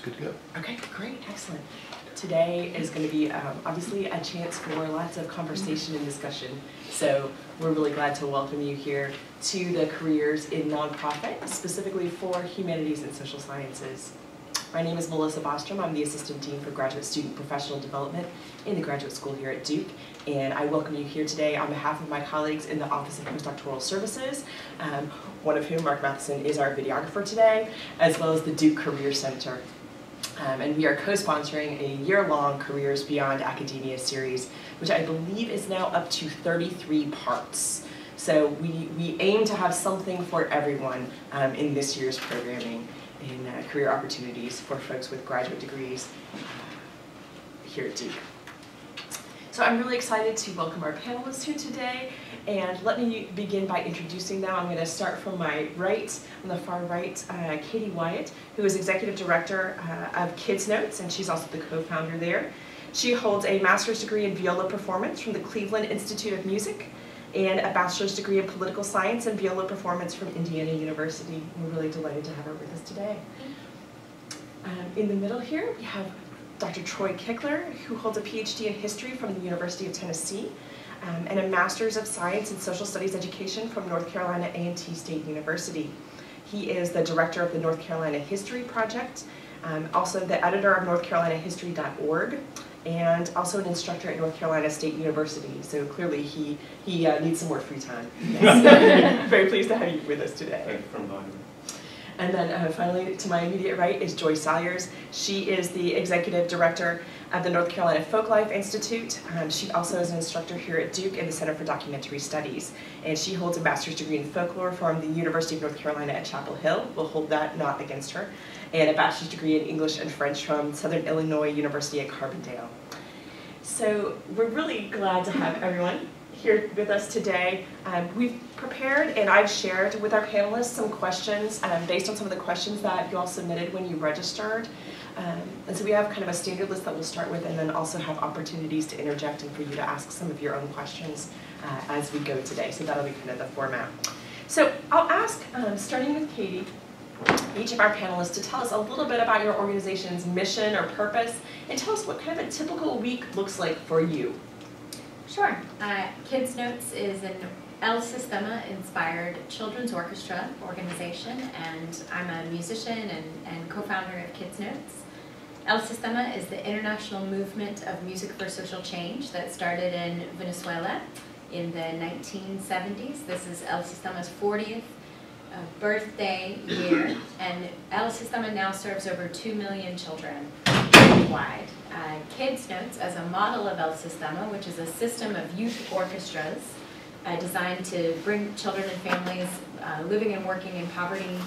good to go. Okay, great, excellent. Today is going to be obviously a chance for lots of conversation and discussion. So we're really glad to welcome you here to the Careers in Nonprofit, specifically for Humanities and Social Sciences. My name is Melissa Bostrom. I'm the Assistant Dean for Graduate Student Professional Development in the Graduate School here at Duke. And I welcome you here today on behalf of my colleagues in the Office of Postdoctoral Services, one of whom, Mark Matheson, is our videographer today, as well as the Duke Career Center. And we are co-sponsoring a year-long Careers Beyond Academia series, which I believe is now up to 33 parts. So we aim to have something for everyone in this year's programming in career opportunities for folks with graduate degrees here at Duke. So I'm really excited to welcome our panelists here today, and let me begin by introducing them. I'm going to start from my right, on the far right, Katie Wyatt, who is Executive Director of Kids Notes, and she's also the co-founder there. She holds a master's degree in viola performance from the Cleveland Institute of Music, and a bachelor's degree in political science and viola performance from Indiana University. We're really delighted to have her with us today. In the middle here, we have Dr. Troy Kickler, who holds a PhD in history from the University of Tennessee, and a master's of science and social studies education from North Carolina A&T State University. He is the director of the North Carolina History Project, also the editor of NorthCarolinaHistory.org, and also an instructor at North Carolina State University. So clearly he needs some more free time. Yes. Very pleased to have you with us today. Thank you for inviting me. And then finally, to my immediate right is Joy Salyers. She is the Executive Director of the North Carolina Folklife Institute. She also is an instructor here at Duke in the Center for Documentary Studies. And she holds a master's degree in folklore from the University of North Carolina at Chapel Hill. We'll hold that not against her. And a bachelor's degree in English and French from Southern Illinois University at Carbondale. So we're really glad to have everyone here with us today. We've prepared and I've shared with our panelists some questions based on some of the questions that you all submitted when you registered. And so we have kind of a standard list that we'll start with, and then also have opportunities to interject and for you to ask some of your own questions as we go today. So that'll be kind of the format. So I'll ask, starting with Katie, each of our panelists to tell us a little bit about your organization's mission or purpose, and tell us what kind of a typical week looks like for you. Sure. Kids Notes is an El Sistema-inspired children's orchestra organization, and I'm a musician and co-founder of Kids Notes. El Sistema is the international movement of music for social change that started in Venezuela in the 1970s. This is El Sistema's 40th birthday year, and El Sistema now serves over 2 million children worldwide. Kids Notes, as a model of El Sistema, which is a system of youth orchestras designed to bring children and families living and working in poverty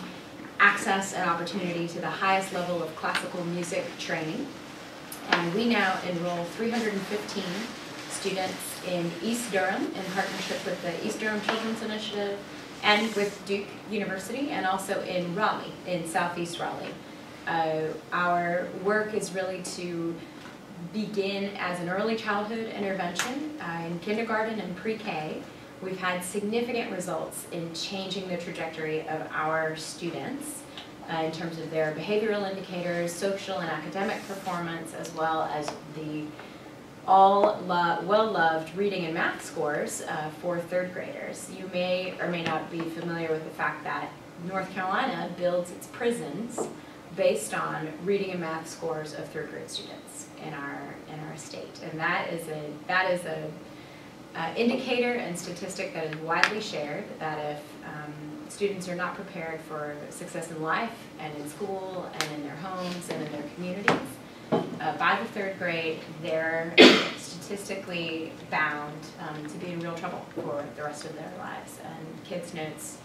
access and opportunity to the highest level of classical music training. And we now enroll 315 students in East Durham in partnership with the East Durham Children's Initiative and with Duke University, and also in Raleigh, in Southeast Raleigh. Our work is really to begin as an early childhood intervention in kindergarten and pre-K. We've had significant results in changing the trajectory of our students in terms of their behavioral indicators, social and academic performance, as well as the well-loved reading and math scores for third graders. You may or may not be familiar with the fact that North Carolina builds its prisons based on reading and math scores of third grade students in our state, and that is a indicator and statistic that is widely shared, that if students are not prepared for success in life and in school and in their homes and in their communities, by the third grade they're statistically bound to be in real trouble for the rest of their lives. And Kids Notes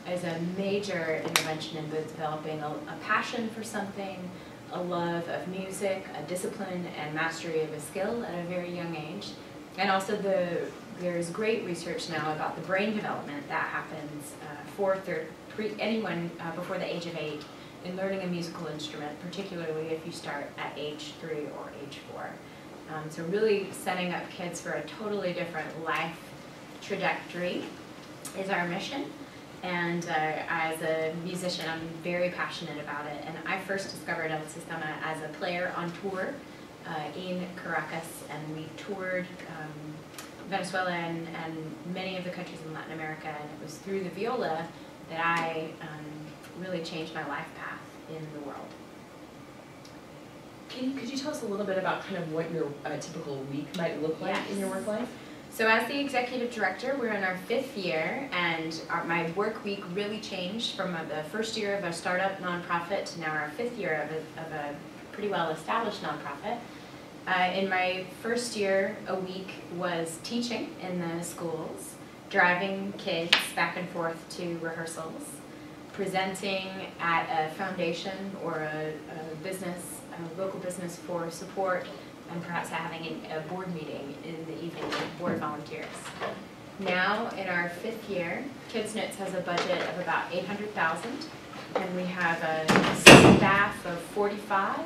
is a major intervention in developing a passion for something, a love of music, a discipline and mastery of a skill at a very young age. And also there's great research now about the brain development that happens for anyone before the age of 8 in learning a musical instrument, particularly if you start at age 3 or age 4. So really setting up kids for a totally different life trajectory is our mission. And as a musician, I'm very passionate about it. And I first discovered El Sistema as a player on tour in Caracas, and we toured Venezuela and many of the countries in Latin America. And it was through the viola that I really changed my life path in the world. Could you tell us a little bit about kind of what your typical week might look like in your work life? So as the executive director, we're in our 5th year, and my work week really changed from the first year of a startup nonprofit to now our 5th year of a pretty well-established nonprofit. In my first year, a week was teaching in the schools, driving kids back and forth to rehearsals, presenting at a foundation or a local business for support, and perhaps having a board meeting in the evening with board volunteers. Now, in our 5th year, Kids Notes has a budget of about $800,000, and we have a staff of 45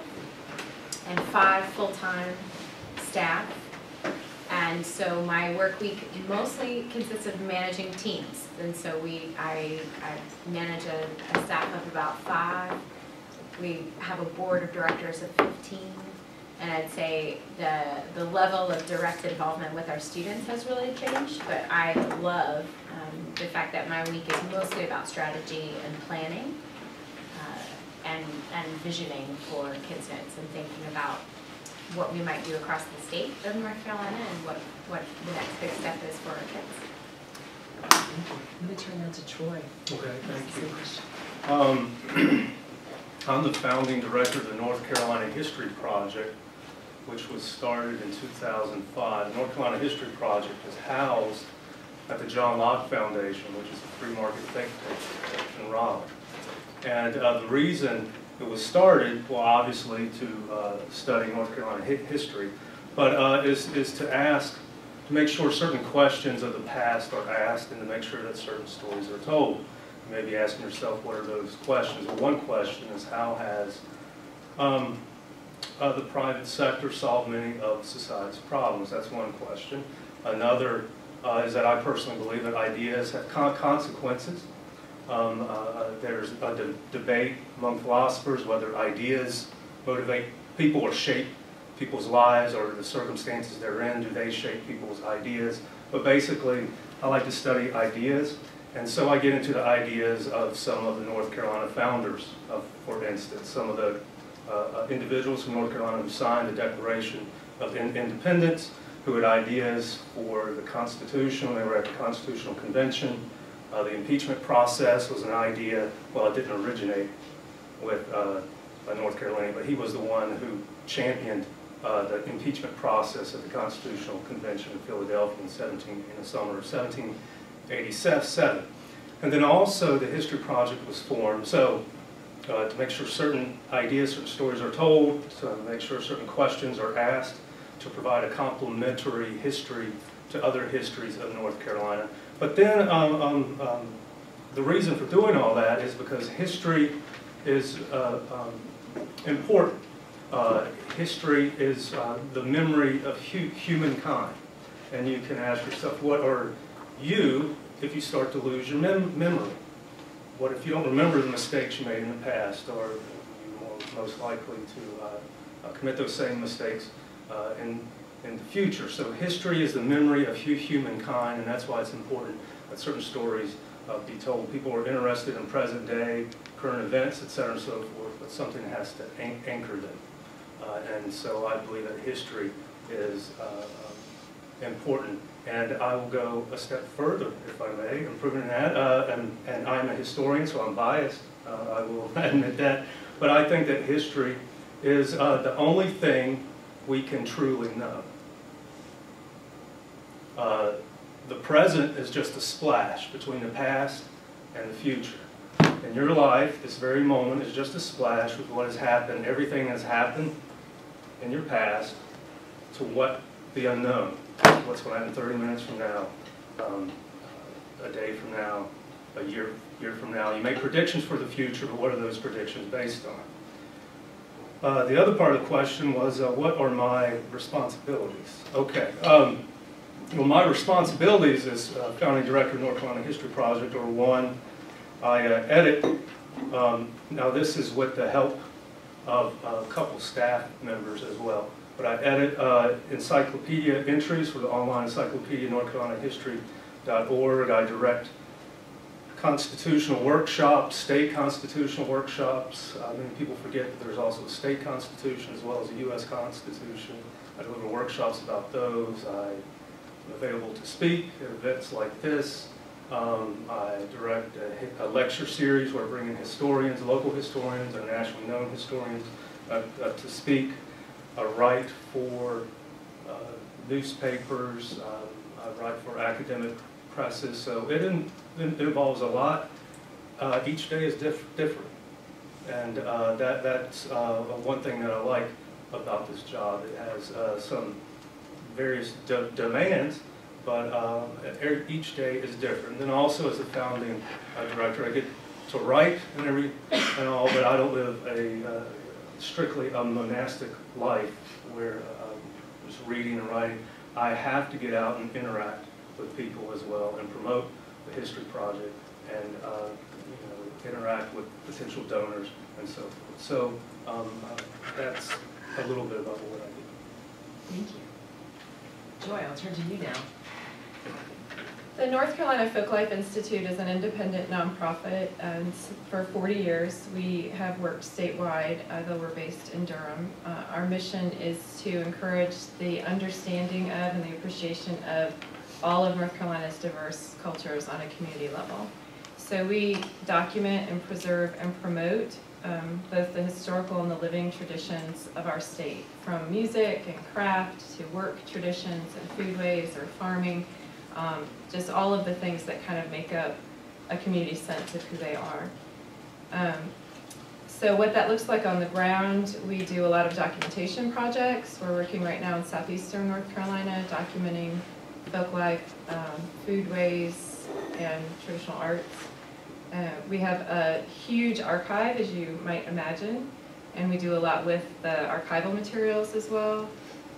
and 5 full-time staff. And so my work week mostly consists of managing teams. And so I manage a staff of about 5. We have a board of directors of 15. And I'd say the level of direct involvement with our students has really changed, but I love the fact that my week is mostly about strategy and planning and visioning for Kids Notes and thinking about what we might do across the state of North Carolina and what the next big step is for our kids. I'm going to turn that to Troy. Okay, thank you. I'm the founding director of the North Carolina History Project, which was started in 2005. The North Carolina History Project is housed at the John Locke Foundation, which is a free market think tank in Raleigh. And the reason it was started, well, obviously to study North Carolina history, but is to make sure certain questions of the past are asked and to make sure that certain stories are told. You may be asking yourself, what are those questions? Well, one question is, how has the private sector solved many of society's problems? That's one question. Another is that I personally believe that ideas have consequences. There's a debate among philosophers whether ideas motivate people or shape people's lives, or the circumstances they're in, do they shape people's ideas? But basically, I like to study ideas, and so I get into the ideas of some of the North Carolina founders, for instance, some of the individuals from North Carolina who signed the Declaration of Independence, who had ideas for the Constitution. They were at the Constitutional Convention. The impeachment process was an idea, well, it didn't originate with a North Carolinian, but he was the one who championed the impeachment process at the Constitutional Convention in Philadelphia in the summer of 1787. And then also the History Project was formed, so to make sure certain ideas, certain stories are told, to make sure certain questions are asked, to provide a complementary history to other histories of North Carolina. But then the reason for doing all that is because history is important. History is the memory of humankind. And you can ask yourself, what are you if you start to lose your memory? What if you don't remember the mistakes you made in the past, or you're most likely to commit those same mistakes in the future? So history is the memory of humankind, and that's why it's important that certain stories be told. People are interested in present day, current events, etc., and so forth, but something has to anchor them. And so I believe that history is important. And I will go a step further, if I may, in proving that. And I'm a historian, so I'm biased. I will admit that. But I think that history is the only thing we can truly know. The present is just a splash between the past and the future. In your life, this very moment is just a splash with what has happened, everything has happened in your past, to what the unknown, what's going to happen 30 minutes from now, a day from now, a year from now. You make predictions for the future, but what are those predictions based on? The other part of the question was, what are my responsibilities? Okay. Well, my responsibilities as founding director of North Carolina History Project are, one, I edit, now this is with the help of a couple staff members as well, but I edit encyclopedia entries for the online encyclopedia, NorthCarolinaHistory.org. I direct constitutional workshops, state constitutional workshops. Many people forget that there's also a state constitution as well as a U.S. Constitution. I deliver workshops about those. I'm available to speak at events like this. I direct a lecture series where I bring in historians, local historians, and nationally known historians to speak. I write for newspapers. I write for academic presses, so it involves a lot. Each day is different, and that's one thing that I like about this job. It has some various demands, but each day is different. And then also as a founding director, I get to write and all, but I don't live a strictly a monastic life where I'm just reading and writing. I have to get out and interact with people as well and promote the history project and interact with potential donors and so forth. So that's a little bit about what I do. Thank you. Joy, I'll turn to you now. The North Carolina Folklife Institute is an independent nonprofit, and for 40 years we have worked statewide, though we're based in Durham. Our mission is to encourage the understanding of and the appreciation of all of North Carolina's diverse cultures on a community level. So we document and preserve and promote both the historical and the living traditions of our state, from music and craft to work traditions and foodways or farming, just all of the things that kind of make up a community's sense of who they are. So what that looks like on the ground, we do a lot of documentation projects. We're working right now in southeastern North Carolina, documenting folklife, foodways, and traditional arts. We have a huge archive, as you might imagine, and we do a lot with the archival materials as well,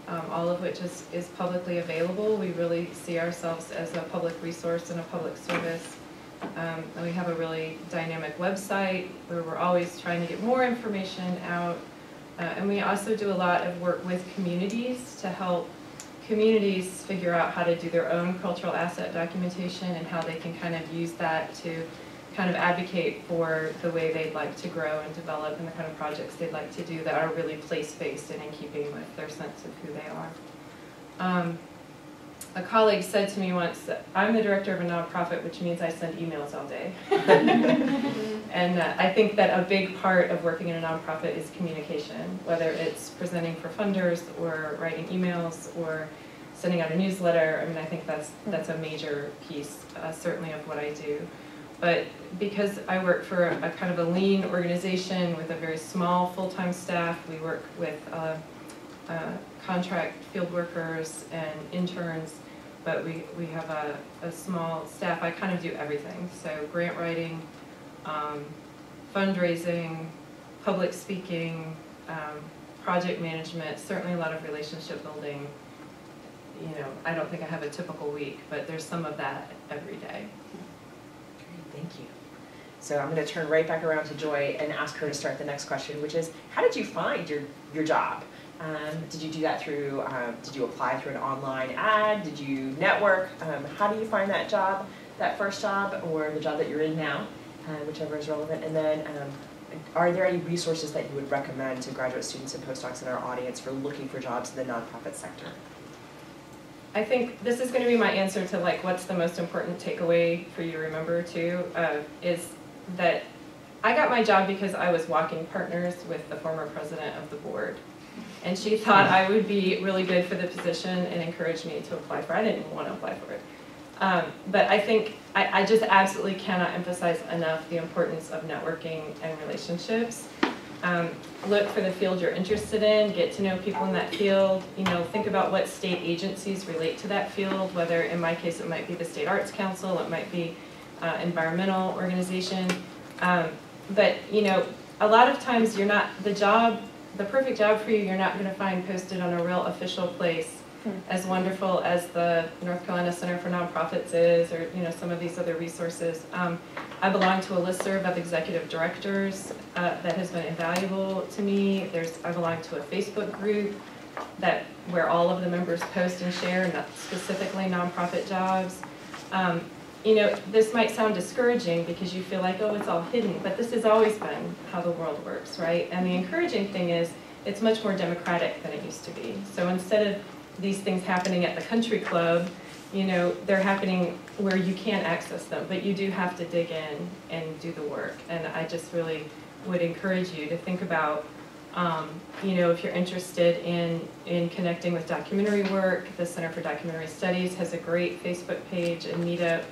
all of which is publicly available. We really see ourselves as a public resource and a public service. And we have a really dynamic website where we're always trying to get more information out. And we also do a lot of work with communities to help communities figure out how to do their own cultural asset documentation and how they can kind of use that to kind of advocate for the way they'd like to grow and develop and the kind of projects they'd like to do that are really place-based and in keeping with their sense of who they are. A colleague said to me once that I'm the director of a nonprofit, which means I send emails all day. And I think that a big part of working in a nonprofit is communication, whether it's presenting for funders or writing emails or sending out a newsletter. I mean, I think that's a major piece, certainly, of what I do. But because I work for a kind of a lean organization with a very small full-time staff, we work with contract field workers and interns, but we have a small staff. I kind of do everything. So grant writing, fundraising, public speaking, project management, certainly a lot of relationship building. You know, I don't think I have a typical week, but there's some of that every day. Thank you. So I'm going to turn right back around to Joy and ask her to start the next question, which is, how did you find your job? Did you do that through, did you apply through an online ad? Did you network? How do you find that job, that first job, or the job that you're in now, whichever is relevant? And then are there any resources that you would recommend to graduate students and postdocs in our audience for looking for jobs in the nonprofit sector? I think this is going to be my answer to like what's the most important takeaway for you to remember too, is that I got my job because I was walking partners with the former president of the board. And she thought I would be really good for the position and encouraged me to apply for it. I didn't even want to apply for it. But I think I just absolutely cannot emphasize enough the importance of networking and relationships. Look for the field you're interested in, get to know people in that field, you know, think about what state agencies relate to that field, whether in my case it might be the State Arts Council, it might be environmental organization. But you know, a lot of times you're not, the perfect job for you, you're not going to find posted on a real official place as wonderful as the North Carolina Center for Nonprofits is, or some of these other resources. I belong to a listserv of executive directors that has been invaluable to me. I belong to a Facebook group where all of the members post and share, not specifically nonprofit jobs. This might sound discouraging because you feel like, oh, it's all hidden, but this has always been how the world works, right? And the encouraging thing is it's much more democratic than it used to be. So instead of these things happening at the country club, they're happening where you can access them, but you do have to dig in and do the work. And I just really would encourage you to think about, if you're interested in connecting with documentary work. The Center for Documentary Studies has a great Facebook page and meetup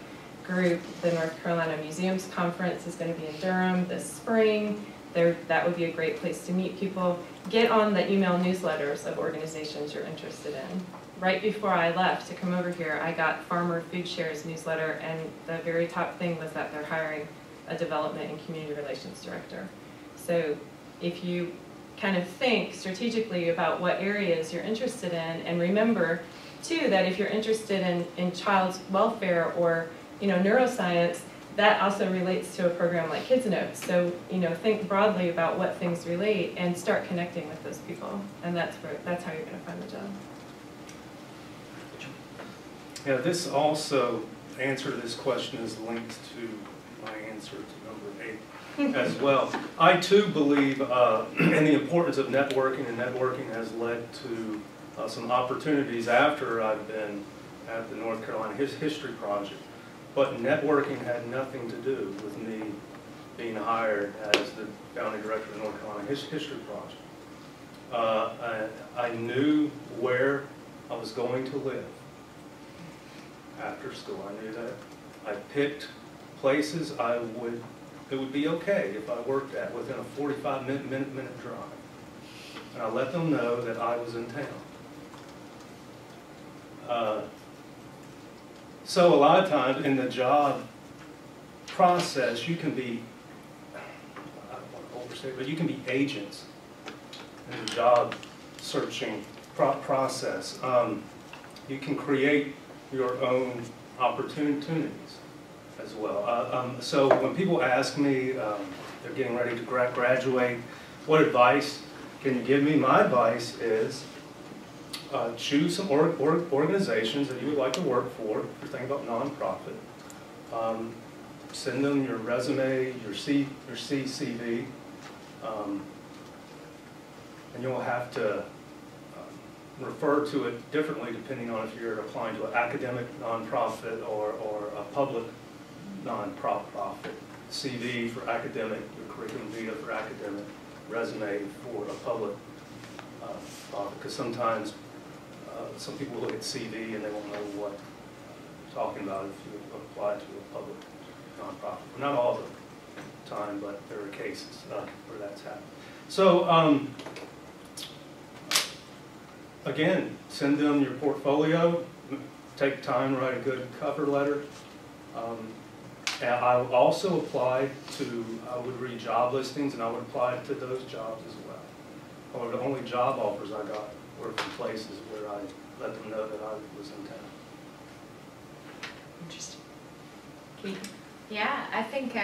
group. The North Carolina Museums Conference is going to be in Durham this spring. That would be a great place to meet people. Get on the email newsletters of organizations you're interested in. Right before I left to come over here, I got Farmer Food Shares newsletter, and the very top thing was that they're hiring a development and community relations director. So if you kind of think strategically about what areas you're interested in, and remember too that if you're interested in child's welfare or neuroscience, that also relates to a program like Kids Notes. So think broadly about what things relate and start connecting with those people, and that's how you're going to find the job. Yeah, this also, answer to this question is linked to my answer to number 8 as well. I too believe in the importance of networking, and networking has led to some opportunities after I've been at the North Carolina History Project. But networking had nothing to do with me being hired as the founding director of the North Carolina History Project. I knew where I was going to live after school. I knew that. I picked places it would be okay if I worked at within a 45-minute drive. And I let them know that I was in town. So a lot of times in the job process, you can be, I don't want to overstate it, but you can be agents in the job searching process. You can create your own opportunities as well. So when people ask me, they're getting ready to graduate, what advice can you give me? My advice is choose some organizations that you would like to work for. If you're thinking about nonprofit, send them your resume, your CV, and you'll have to refer to it differently depending on if you're applying to an academic nonprofit or a public nonprofit. CV for academic, your curriculum vitae for academic, resume for a public profit, because sometimes some people look at CV and they won't know what you're talking about if you apply to a public nonprofit. Not all the time, but there are cases where that's happened. So again, send them your portfolio, take time to write a good cover letter. And I would also apply I would read job listings and I would apply to those jobs as well. Or the only job offers I got were from places where I let them know that I was in town. Interesting. Yeah, I think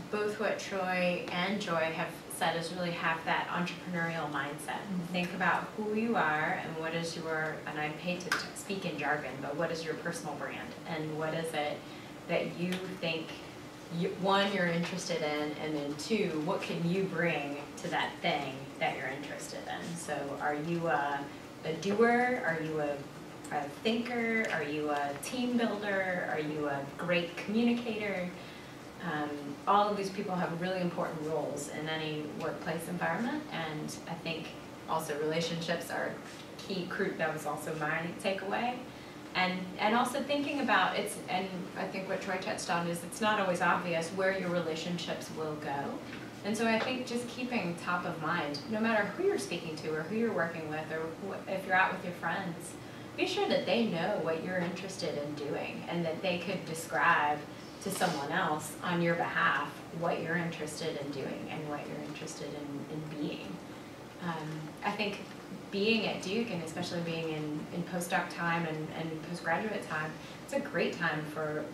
both what Troy and Joy have said is really have that entrepreneurial mindset. Think about who you are and what is your, and I hate to speak in jargon, but what is your personal brand? And what is it that you think, one, you're interested in, and then two, what can you bring to that thing that you're interested in? So are you a doer? Are you a thinker? Are you a team builder? Are you a great communicator? All of these people have really important roles in any workplace environment, and I think also relationships are key. That was also my takeaway. And also thinking about and I think what Troy touched on is it's not always obvious where your relationships will go. And so I think just keeping top of mind, no matter who you're speaking to or who you're working with or if you're out with your friends, be sure that they know what you're interested in doing and that they could describe to someone else on your behalf what you're interested in doing and what you're interested in being. I think being at Duke, and especially being in postdoc time and postgraduate time, it's a great time for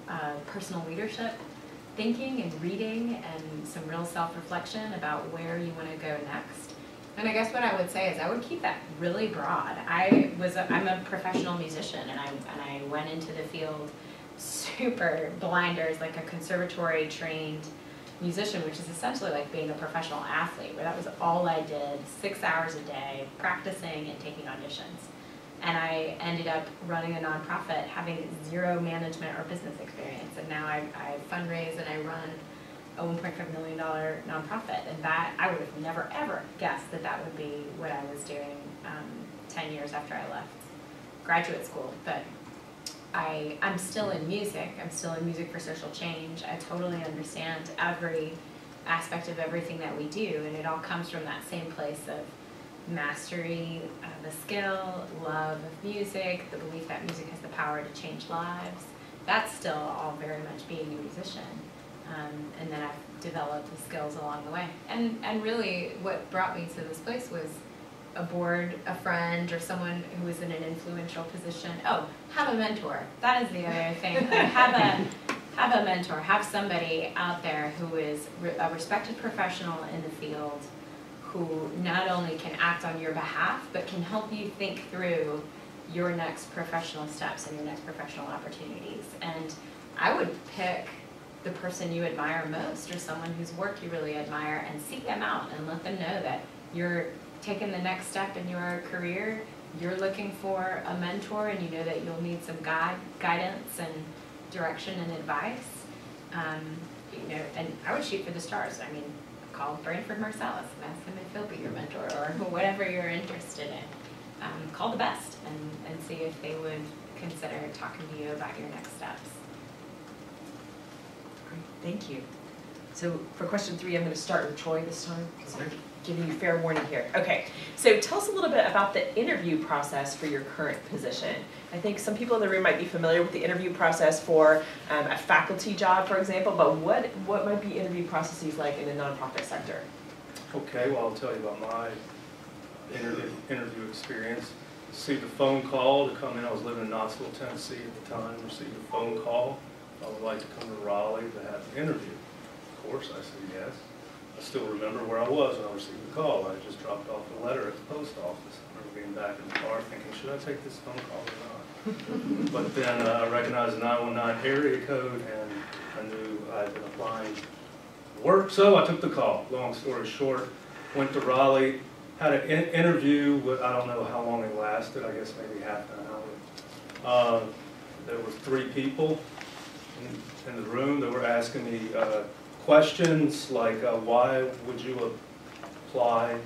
personal leadership thinking and reading and some real self-reflection about where you want to go next. And I guess what I would say is I would keep that really broad. I'm a professional musician, and I went into the field super blinders, like a conservatory trained musician, which is essentially like being a professional athlete, where that was all I did, 6 hours a day, practicing and taking auditions. And I ended up running a nonprofit, having zero management or business experience. And now I fundraise and I run a $1.5 million nonprofit. And that, I would have never, ever guessed that that would be what I was doing 10 years after I left graduate school. But I'm still in music. I'm still in music for social change. I totally understand every aspect of everything that we do. And it all comes from that same place of mastery of a skill, love of music, the belief that music has the power to change lives. That's still all very much being a musician. And then I've developed the skills along the way. And really what brought me to this place was a board, a friend, or someone who was in an influential position. Oh, have a mentor. That is the other thing. Have a mentor. Have somebody out there who is a respected professional in the field, who not only can act on your behalf, but can help you think through your next professional steps and your next professional opportunities. And I would pick the person you admire most, or someone whose work you really admire, and seek them out and let them know that you're taking the next step in your career, you're looking for a mentor, and you know that you'll need some guidance and direction and advice. You know, and I would shoot for the stars. I mean, call Branford Marsalis and ask him if he'll be your mentor, or whatever you're interested in. Call the best and see if they would consider talking to you about your next steps. Great, thank you. So for question 3, I'm going to start with Troy this time. So I'm giving you fair warning here. Okay, so tell us a little bit about the interview process for your current position. I think some people in the room might be familiar with the interview process for a faculty job, for example, but what might be interview processes like in the nonprofit sector? Okay, well, I'll tell you about my interview experience. Received a phone call to come in. I was living in Knoxville, Tennessee at the time. Received a phone call. I would like to come to Raleigh to have an interview. Of course, I said yes. I still remember where I was when I received the call. I just dropped off a letter at the post office. I remember being back in the car thinking, should I take this phone call or not? But then I recognized the 919 area code, and I knew I had been applying for work, so I took the call. Long story short, went to Raleigh, had an interview with, I don't know how long it lasted, I guess maybe half an hour. There were 3 people in the room that were asking me questions like, why would you apply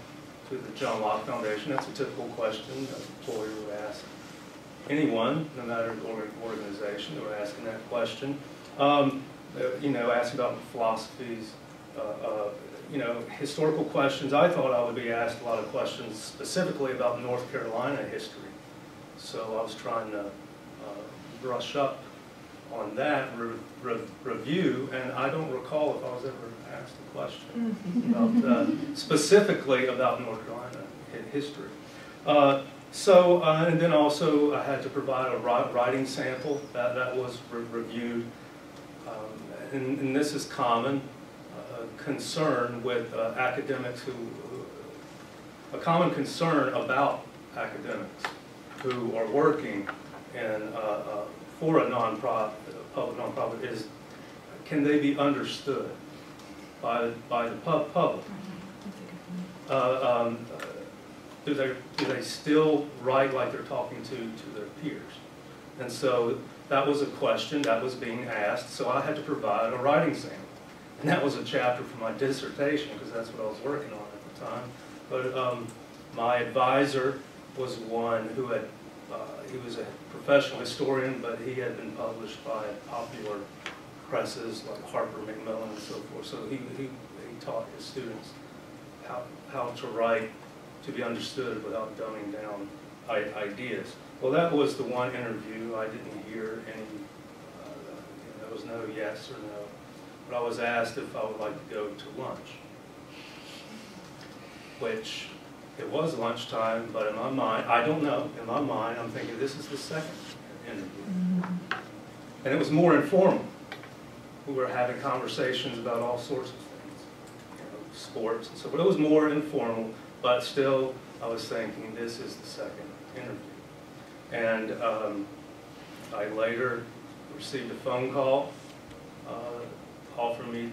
to the John Locke Foundation? That's a typical question an employer would ask anyone, no matter the organization. They were asking that question. You know, asking about philosophies, you know, historical questions. I thought I would be asked a lot of questions specifically about North Carolina history. So I was trying to brush up on that review, and I don't recall if I was ever asked a question about, specifically about North Carolina history. And then also I had to provide a writing sample that was reviewed, and this is common concern with academics a common concern about academics who are working in for a nonprofit, a public nonprofit, is can they be understood by the public? Do they still write like they're talking to their peers? And so that was a question that was being asked, so I had to provide a writing sample. And that was a chapter for my dissertation, because that's what I was working on at the time. But my advisor was one who had, he was a professional historian, but he had been published by popular presses like Harper, Macmillan, and so forth. So he taught his students how to write to be understood without dumbing down ideas. Well, that was the one interview. I didn't hear any, there was no yes or no. But I was asked if I would like to go to lunch, which it was lunchtime, but in my mind, I don't know, in my mind, I'm thinking this is the second interview. And it was more informal. We were having conversations about all sorts of things, sports and so forth. It was more informal, but still, I was thinking this is the second interview. And I later received a phone call offering me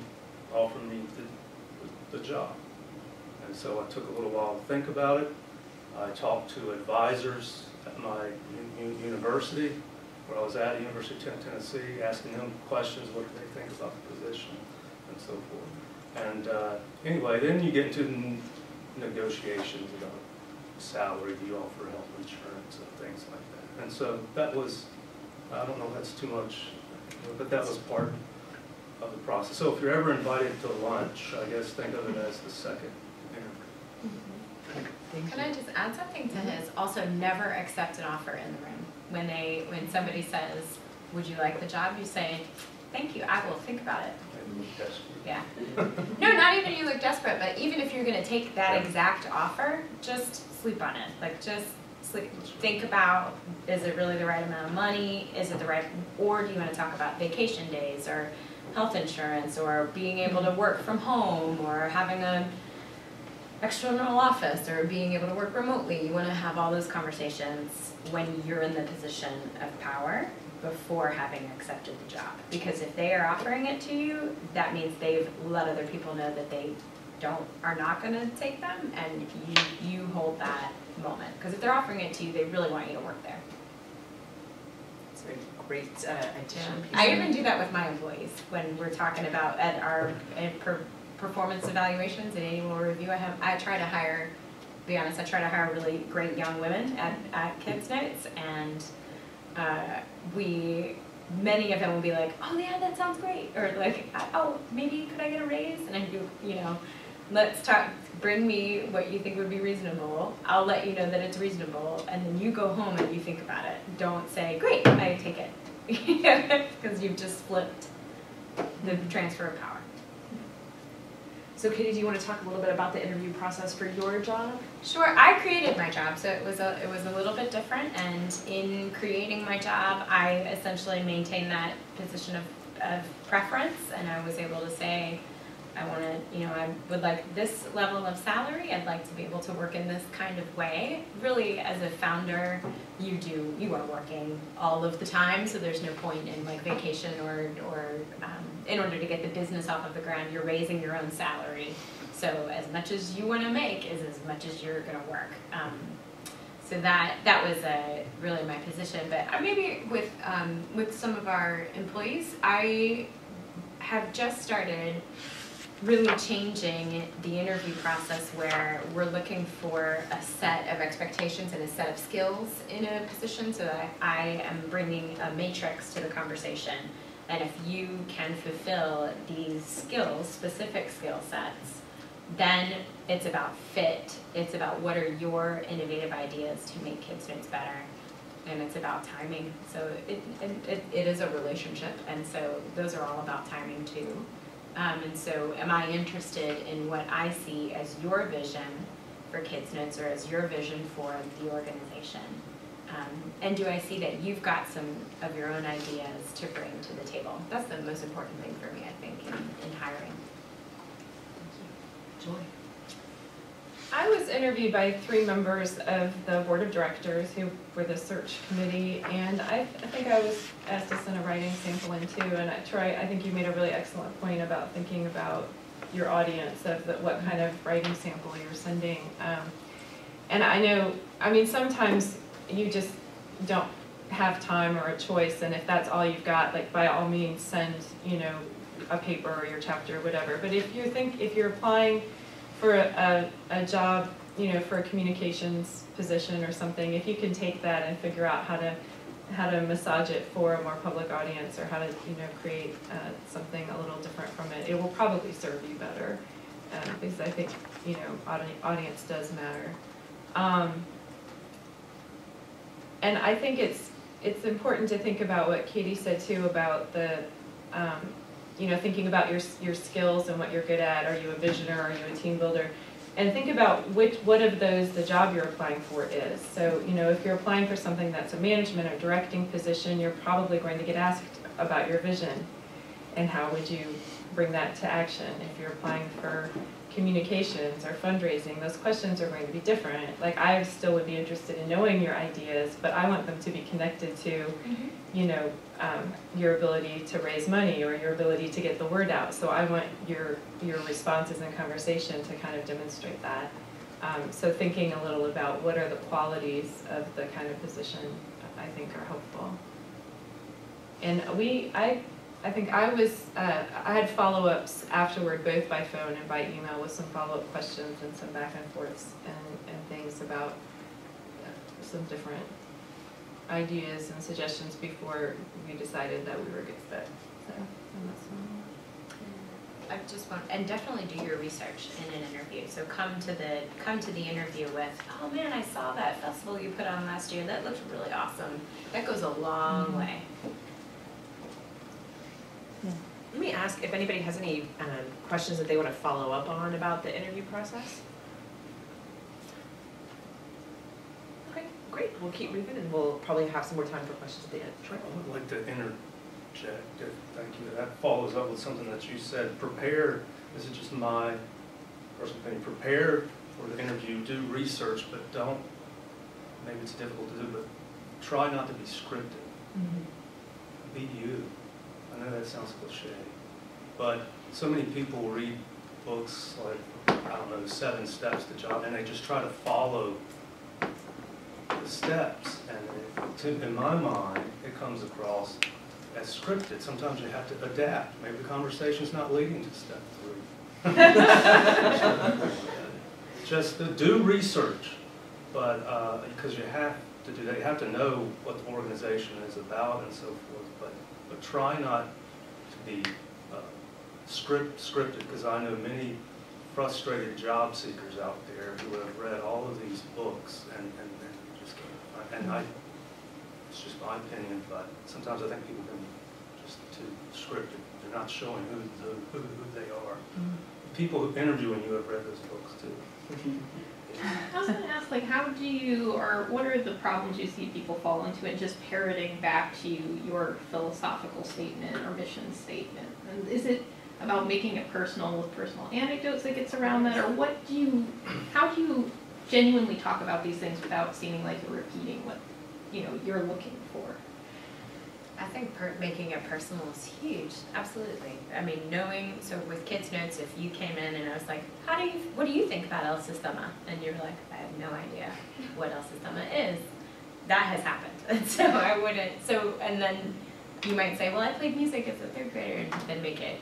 the job. And so I took a little while to think about it. I talked to advisors at my university, where I was at, University of Tennessee, asking them questions, what do they think about the position, and so forth. And anyway, then you get into negotiations about salary, do you offer health insurance, and things like that. And so that was, I don't know if that's too much, but that was part of the process. So if you're ever invited to lunch, I guess think of it as the second interview. Can I just add something to his? Also, never accept an offer in the room. When somebody says, "Would you like the job?" You say, "Thank you, I will think about it." Yeah. No, not even you look desperate, but even if you're going to take that exact offer, just sleep on it. Like, just sleep. Think about, is it really the right amount of money? Is it the right, or do you want to talk about vacation days or health insurance or being able to work from home or having an external office or being able to work remotely? You want to have all those conversations when you're in the position of power before having accepted the job. Because if they are offering it to you, that means they've let other people know that they are not going to take them, and you hold that moment. Because if they're offering it to you, they really want you to work there. It's a great addition. I even do that with my employees when we're talking about at our performance evaluations and annual review. I try to hire, to be honest, I try to hire really great young women at Kids Notes, and many of them will be like, "Oh yeah, that sounds great," or like, "Oh, maybe could I get a raise?" And I do, let's talk, bring me what you think would be reasonable. I'll let you know that it's reasonable, and then you go home and you think about it. Don't say, "Great, I take it," because you've just flipped the transfer of power. So Katie, do you want to talk a little bit about the interview process for your job? Sure. I created my job, so it was a little bit different. And in creating my job, I essentially maintained that position of preference, and I was able to say, I want to, I would like this level of salary. I'd like to be able to work in this kind of way. Really, as a founder, you are working all of the time, so there's no point in like vacation or in order to get the business off of the ground, you're raising your own salary. So as much as you want to make is as much as you're going to work. So that was really my position. But maybe with some of our employees, I have just started really changing the interview process where we're looking for a set of expectations and a set of skills in a position, so that I am bringing a matrix to the conversation. And if you can fulfill these skills, specific skill sets, then it's about fit. It's about what are your innovative ideas to make Kids Notes better. And it's about timing. So it is a relationship, and so those are all about timing too. And so am I interested in what I see as your vision for Kids Notes or as your vision for the organization? And do I see that you've got some of your own ideas to bring to the table? That's the most important thing for me, I think, in hiring. Joy. I was interviewed by 3 members of the board of directors who were the search committee, and I think I was asked to send a writing sample in too. And Troy, I think you made a really excellent point about thinking about your audience, of what kind of writing sample you're sending. And I mean, sometimes you just don't have time or a choice, and if that's all you've got, like, by all means send, a paper or your chapter or whatever. But if you're applying for a job, for a communications position or something, if you can take that and figure out how to massage it for a more public audience, or how to create something a little different from it, it will probably serve you better, because I think audience does matter. And I think it's important to think about what Katie said too about the thinking about your skills and what you're good at. Are you a visioner? Are you a team builder? And think about what of those the job you're applying for is. So, you know, if you're applying for something that's a management or directing position, you're probably going to get asked about your vision and how would you bring that to action. If you're applying for communications or fundraising, those questions are going to be different. Like, I still would be interested in knowing your ideas, but I want them to be connected to, you know, your ability to raise money or your ability to get the word out. So I want your responses and conversation to kind of demonstrate that. So thinking a little about what are the qualities of the kind of position I think are helpful. And I think I had follow-ups afterward, both by phone and by email, with some follow-up questions and some back and forths and things about some different ideas and suggestions before we decided that we were a good fit. So, and that's I just want, and definitely do your research in an interview. So come to the interview with, oh man, I saw that festival you put on last year. That looked really awesome. That goes a long way. Let me ask if anybody has any questions that they want to follow up on about the interview process. Okay, great. We'll keep moving and we'll probably have some more time for questions at the end. Sure. I would like to interject, thank you. That follows up with something that you said. Prepare, this is just my personal opinion, prepare for the interview, do research, but don't, maybe it's difficult to do, but try not to be scripted. Be you. I know that sounds cliche, but so many people read books like, I don't know, 7 Steps to Job, and they just try to follow the steps. And in my mind, it comes across as scripted. Sometimes you have to adapt. Maybe the conversation's not leading to step 3. Just do research, but because you have to do that, you have to know what the organization is about and so forth. But try not to be scripted, because I know many frustrated job seekers out there who have read all of these books and just can't find. And it's just my opinion, but sometimes I think people can be just too scripted. They're not showing who they are. People who interviewing you have read those books too. I was going to ask, like, how do you, or what are the problems you see people fall into in just parroting back to your philosophical statement or mission statement? And is it about making it personal with personal anecdotes that gets around that, or how do you genuinely talk about these things without seeming like you're repeating what, you know, you're looking for? I think making it personal is huge. Absolutely. I mean, knowing, so with Kids Notes, if you came in and I was like, what do you think about El Sistema? And you're like, I have no idea what El Sistema is. That has happened. And so I wouldn't, and then you might say, well, I played music as a 3rd grader, and then make it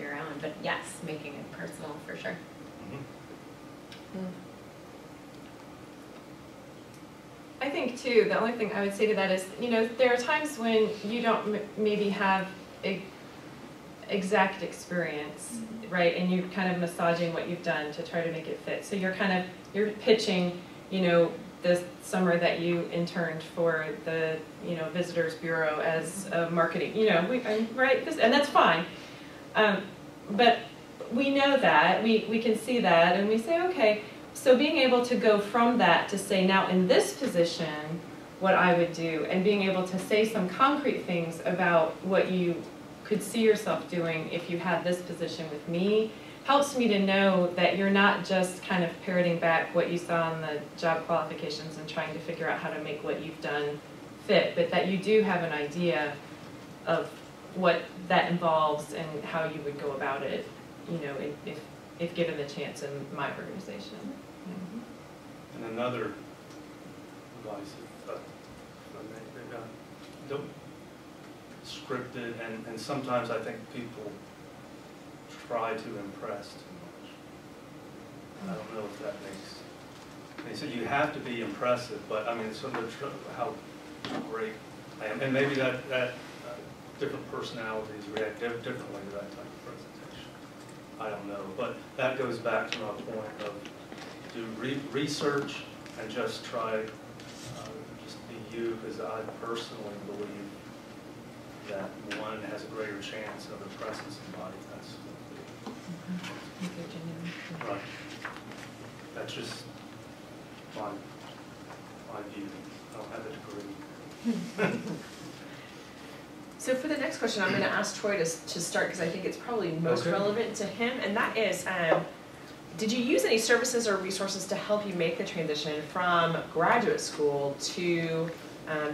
your own. But yes, making it personal for sure. I think too, the only thing I would say to that is, you know, there are times when you don't maybe have exact experience, right? And you're kind of massaging what you've done to try to make it fit. So you're pitching, you know, this summer that you interned for the, you know, Visitors Bureau as a marketing, you know, right? And that's fine. But we know that, we can see that, and we say, okay, so being able to go from that to say, now in this position, what I would do, and being able to say some concrete things about what you could see yourself doing if you had this position with me, helps me to know that you're not just kind of parroting back what you saw in the job qualifications and trying to figure out how to make what you've done fit, but that you do have an idea of what that involves and how you would go about it, you know, if given the chance in my organization. And another advice, don't scripted, and sometimes I think people try to impress too much. I don't know if that makes. So you have to be impressive, but I mean, how great I am, and maybe that different personalities react differently to that type of presentation. I don't know, but that goes back to my point of do research and just try, just be you, because I personally believe that one has a greater chance of impressing somebody. That's right. That's just my view. I don't have a degree. So for the next question, I'm going to ask Troy to start because I think it's probably most Okay. relevant to him, and that is, did you use any services or resources to help you make the transition from graduate school to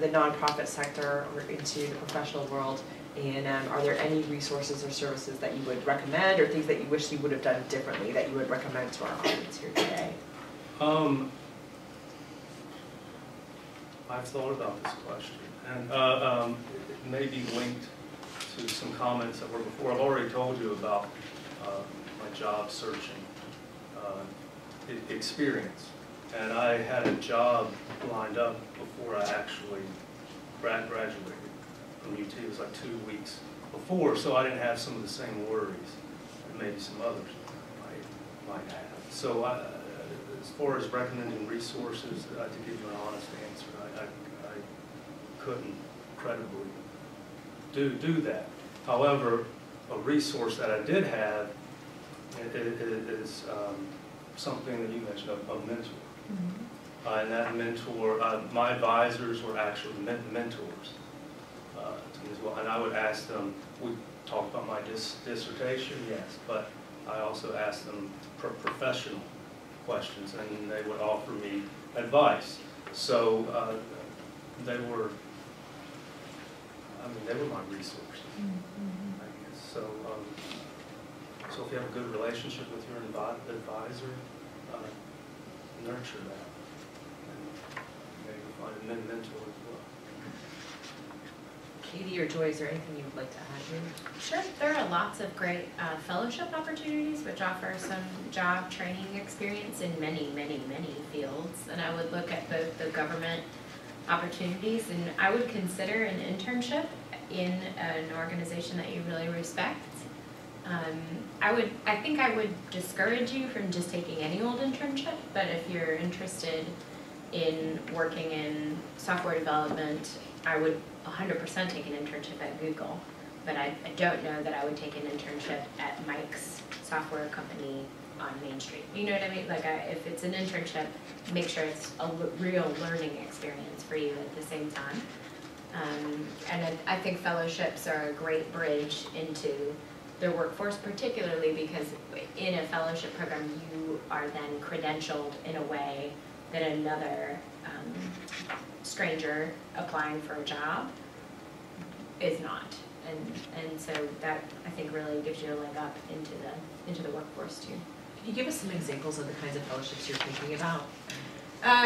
the nonprofit sector or into the professional world? And are there any resources or services that you would recommend, or things that you wish you would have done differently that you would recommend to our audience here today? I've thought about this question, and it may be linked to some comments that were before. I've already told you about my job searching experience, and I had a job lined up before I actually graduated from UT. It was like 2 weeks before, so I didn't have some of the same worries that maybe some others might have. So as far as recommending resources, to give you an honest answer, I couldn't credibly do that. However, a resource that I did have is something that you mentioned, a mentor. Mm-hmm. And that mentor, my advisors were actually mentors to me as well. And I would ask them, we talked about my dissertation, yes, but I also asked them professional questions, and they would offer me advice. So they were my resources, I guess. So, so if you have a good relationship with your advisor, nurture that, and maybe find a mentor as well. Katie or Joy, is there anything you would like to add here? Sure, there are lots of great fellowship opportunities which offer some job training experience in many, many, many fields. And I would look at both the government opportunities, and I would consider an internship in an organization that you really respect. I think I would discourage you from just taking any old internship, but if you're interested in working in software development, I would 100% take an internship at Google, but I don't know that I would take an internship at Mike's software company on Main Street. You know what I mean? Like, if it's an internship, make sure it's a real learning experience for you at the same time. And I think fellowships are a great bridge into their workforce, particularly because in a fellowship program, you are then credentialed in a way that another stranger applying for a job is not. And so that, I think, really gives you a leg up into the workforce too. Can you give us some examples of the kinds of fellowships you're thinking about?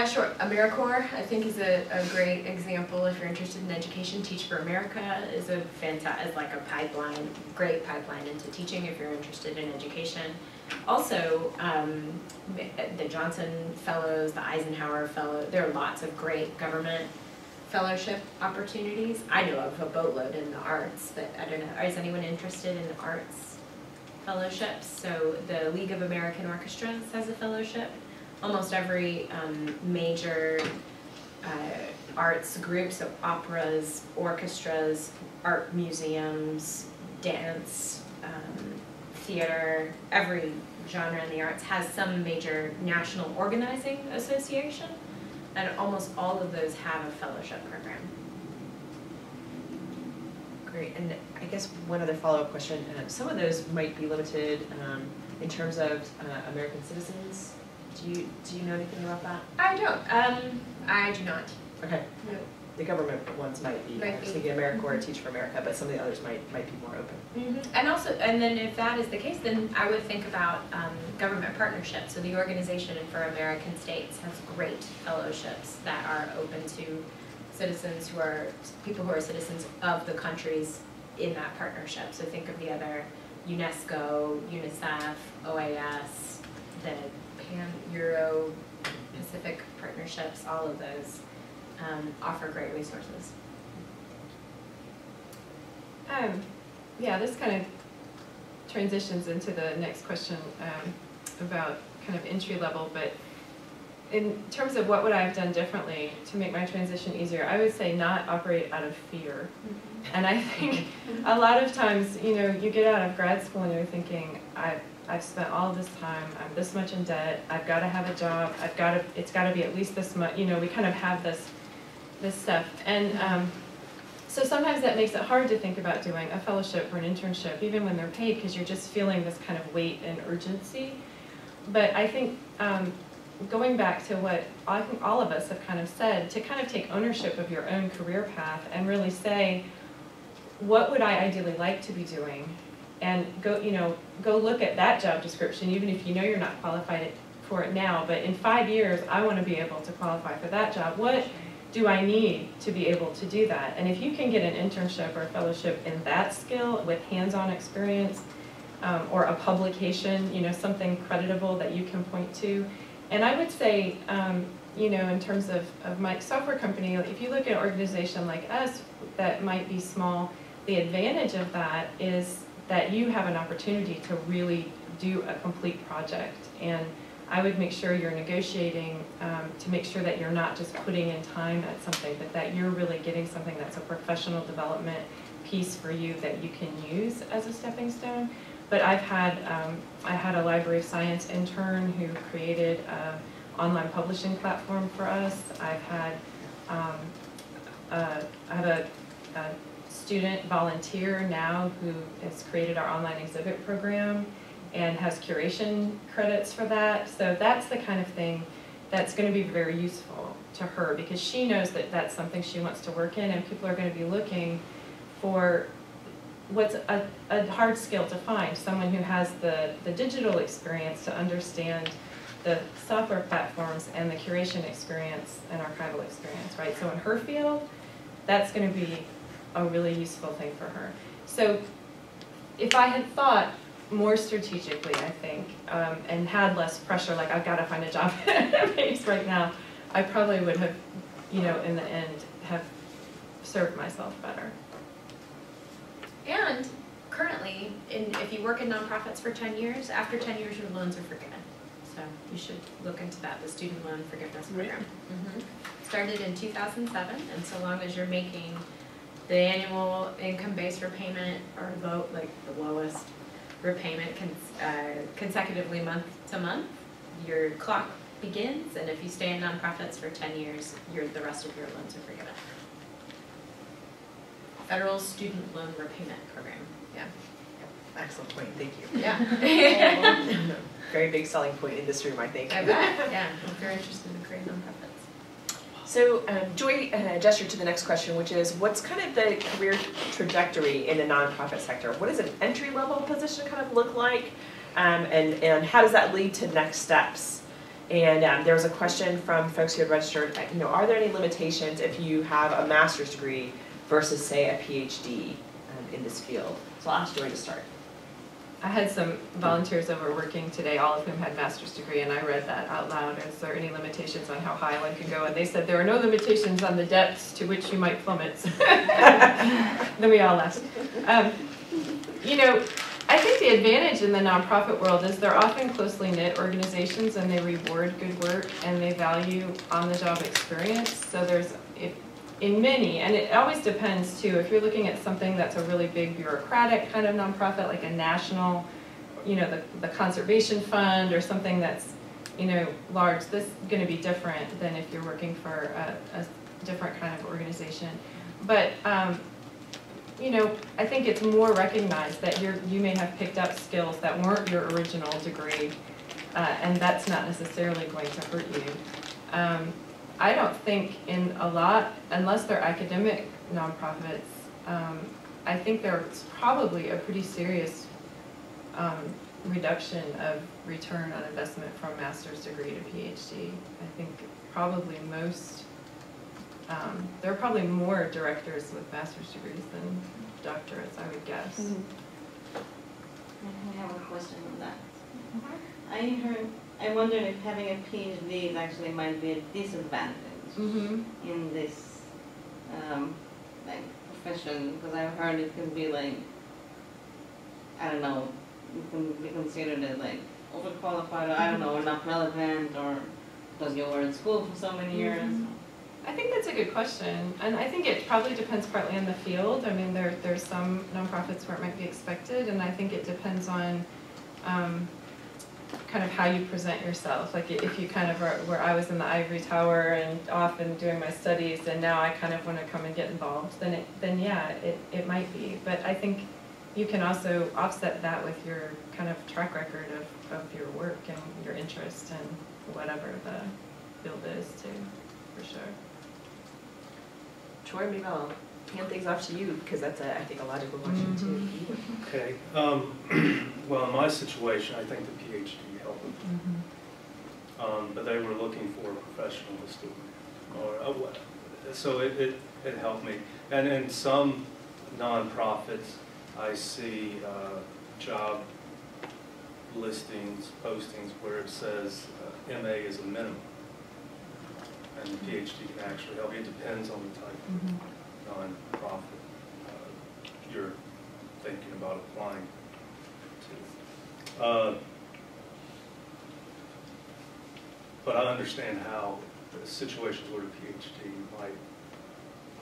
Sure. AmeriCorps, I think, is a great example if you're interested in education. Teach for America is a fantastic, like a pipeline, great pipeline into teaching if you're interested in education. Also, the Johnson Fellows, the Eisenhower Fellow, there are lots of great government fellowship opportunities. I know of a boatload in the arts, but I don't know, is anyone interested in the arts fellowships? So the League of American Orchestras has a fellowship. Almost every major arts group, so operas, orchestras, art museums, dance, theater, every genre in the arts has some major national organizing association, and almost all of those have a fellowship program. Great, and I guess one other follow-up question, some of those might be limited in terms of American citizens. Do you know anything about that? I don't. I do not. Okay. No. The government ones might be. I was thinking AmeriCorps, Teach for America, but some of the others might be more open. Mm-hmm. And then if that is the case, then I would think about government partnerships. So the Organization for American States has great fellowships that are open to citizens people who are citizens of the countries in that partnership. So think of the other UNESCO, UNICEF, OAS, the Pan-Euro-Pacific partnerships, all of those offer great resources. Yeah, this kind of transitions into the next question about kind of entry level, but in terms of what would I have done differently to make my transition easier, I would say not operate out of fear. And I think a lot of times, you know, you get out of grad school and you're thinking, I've spent all this time, I'm this much in debt, I've got to have a job, it's got to be at least this much, you know, we kind of have this stuff. And so sometimes that makes it hard to think about doing a fellowship or an internship, even when they're paid, because you're just feeling this kind of weight and urgency. But I think going back to what I think all of us have kind of said, to kind of take ownership of your own career path and really say, what would I ideally like to be doing? And go look at that job description, even if you know you're not qualified for it now, but in 5 years, I want to be able to qualify for that job. What do I need to be able to do that? And if you can get an internship or a fellowship in that skill with hands-on experience, or a publication, you know, something creditable that you can point to. And I would say, you know, in terms of my software company, if you look at an organization like us that might be small, the advantage of that is that you have an opportunity to really do a complete project. And I would make sure you're negotiating to make sure that you're not just putting in time at something, but that you're really getting something that's a professional development piece for you that you can use as a stepping stone. But I had a library of science intern who created an online publishing platform for us. I have a student volunteer now who has created our online exhibit program and has curation credits for that. So that's the kind of thing that's going to be very useful to her, because she knows that that's something she wants to work in, and people are going to be looking for what's a hard skill to find, someone who has the digital experience to understand the software platforms and the curation experience and archival experience, right? So in her field, that's going to be a really useful thing for her. So if I had thought more strategically, I think, and had less pressure, like I've got to find a job right now, I probably would have, you know, in the end, have served myself better. And currently, if you work in nonprofits for 10 years, after 10 years your loans are forgiven. So you should look into that, the student loan forgiveness program. Started in 2007, and so long as you're making the annual income-based repayment or like the lowest repayment consecutively month to month, your clock begins, and if you stay in nonprofits for 10 years, the rest of your loans are forgiven. Federal Student Loan Repayment Program. Yeah. Excellent point, thank you. Yeah. Very big selling point in this room, I think. I bet. Yeah, if you're interested in creating nonprofits. So Joy gestured to the next question, which is, what's kind of the career trajectory in the nonprofit sector? What does an entry-level position kind of look like? And how does that lead to next steps? And there was a question from folks who had registered, you know, are there any limitations if you have a master's degree versus, say, a PhD in this field? So I'll ask Joy to start. I had some volunteers over working today, all of whom had master's degree, and I read that out loud. Is there any limitations on how high one can go? And they said there are no limitations on the depths to which you might plummet. Then we all laughed. You know, I think the advantage in the nonprofit world is they're often closely knit organizations, and they reward good work, and they value on-the-job experience. So there's, in many, and it always depends too, if you're looking at something that's a really big bureaucratic kind of nonprofit, like a national, you know, the conservation fund, or something that's, you know, large, this is going to be different than if you're working for a different kind of organization. But, you know, I think it's more recognized that you may have picked up skills that weren't your original degree, and that's not necessarily going to hurt you. I don't think in a lot, unless they're academic nonprofits, I think there's probably a pretty serious reduction of return on investment from master's degree to PhD. I think probably most, there are probably more directors with master's degrees than doctorates, I would guess. I have a question on that. I wonder if having a PhD actually might be a disadvantage in this like profession, because I've heard it can be like, I don't know, you can be considered as like overqualified, or I don't know, or not relevant, or because you were in school for so many years. I think that's a good question, and I think it probably depends partly on the field. I mean, there's some nonprofits where it might be expected, and I think it depends on kind of how you present yourself. Like if you kind of are where I was in the ivory tower and off and doing my studies, and now I kind of want to come and get involved, then yeah, it might be. But I think you can also offset that with your kind of track record of your work and your interest in whatever the field is too, for sure. Troy, maybe I'll hand things off to you, because that's, I think, a logical question too. Okay. Well, in my situation, I think the PhD helped. But they were looking for a professional historian, so it helped me. And in some nonprofits, I see job listings, postings where it says MA is a minimum, and the PhD can actually help you. It depends on the type of nonprofit you're thinking about applying to. But I understand how the situations where a PhD might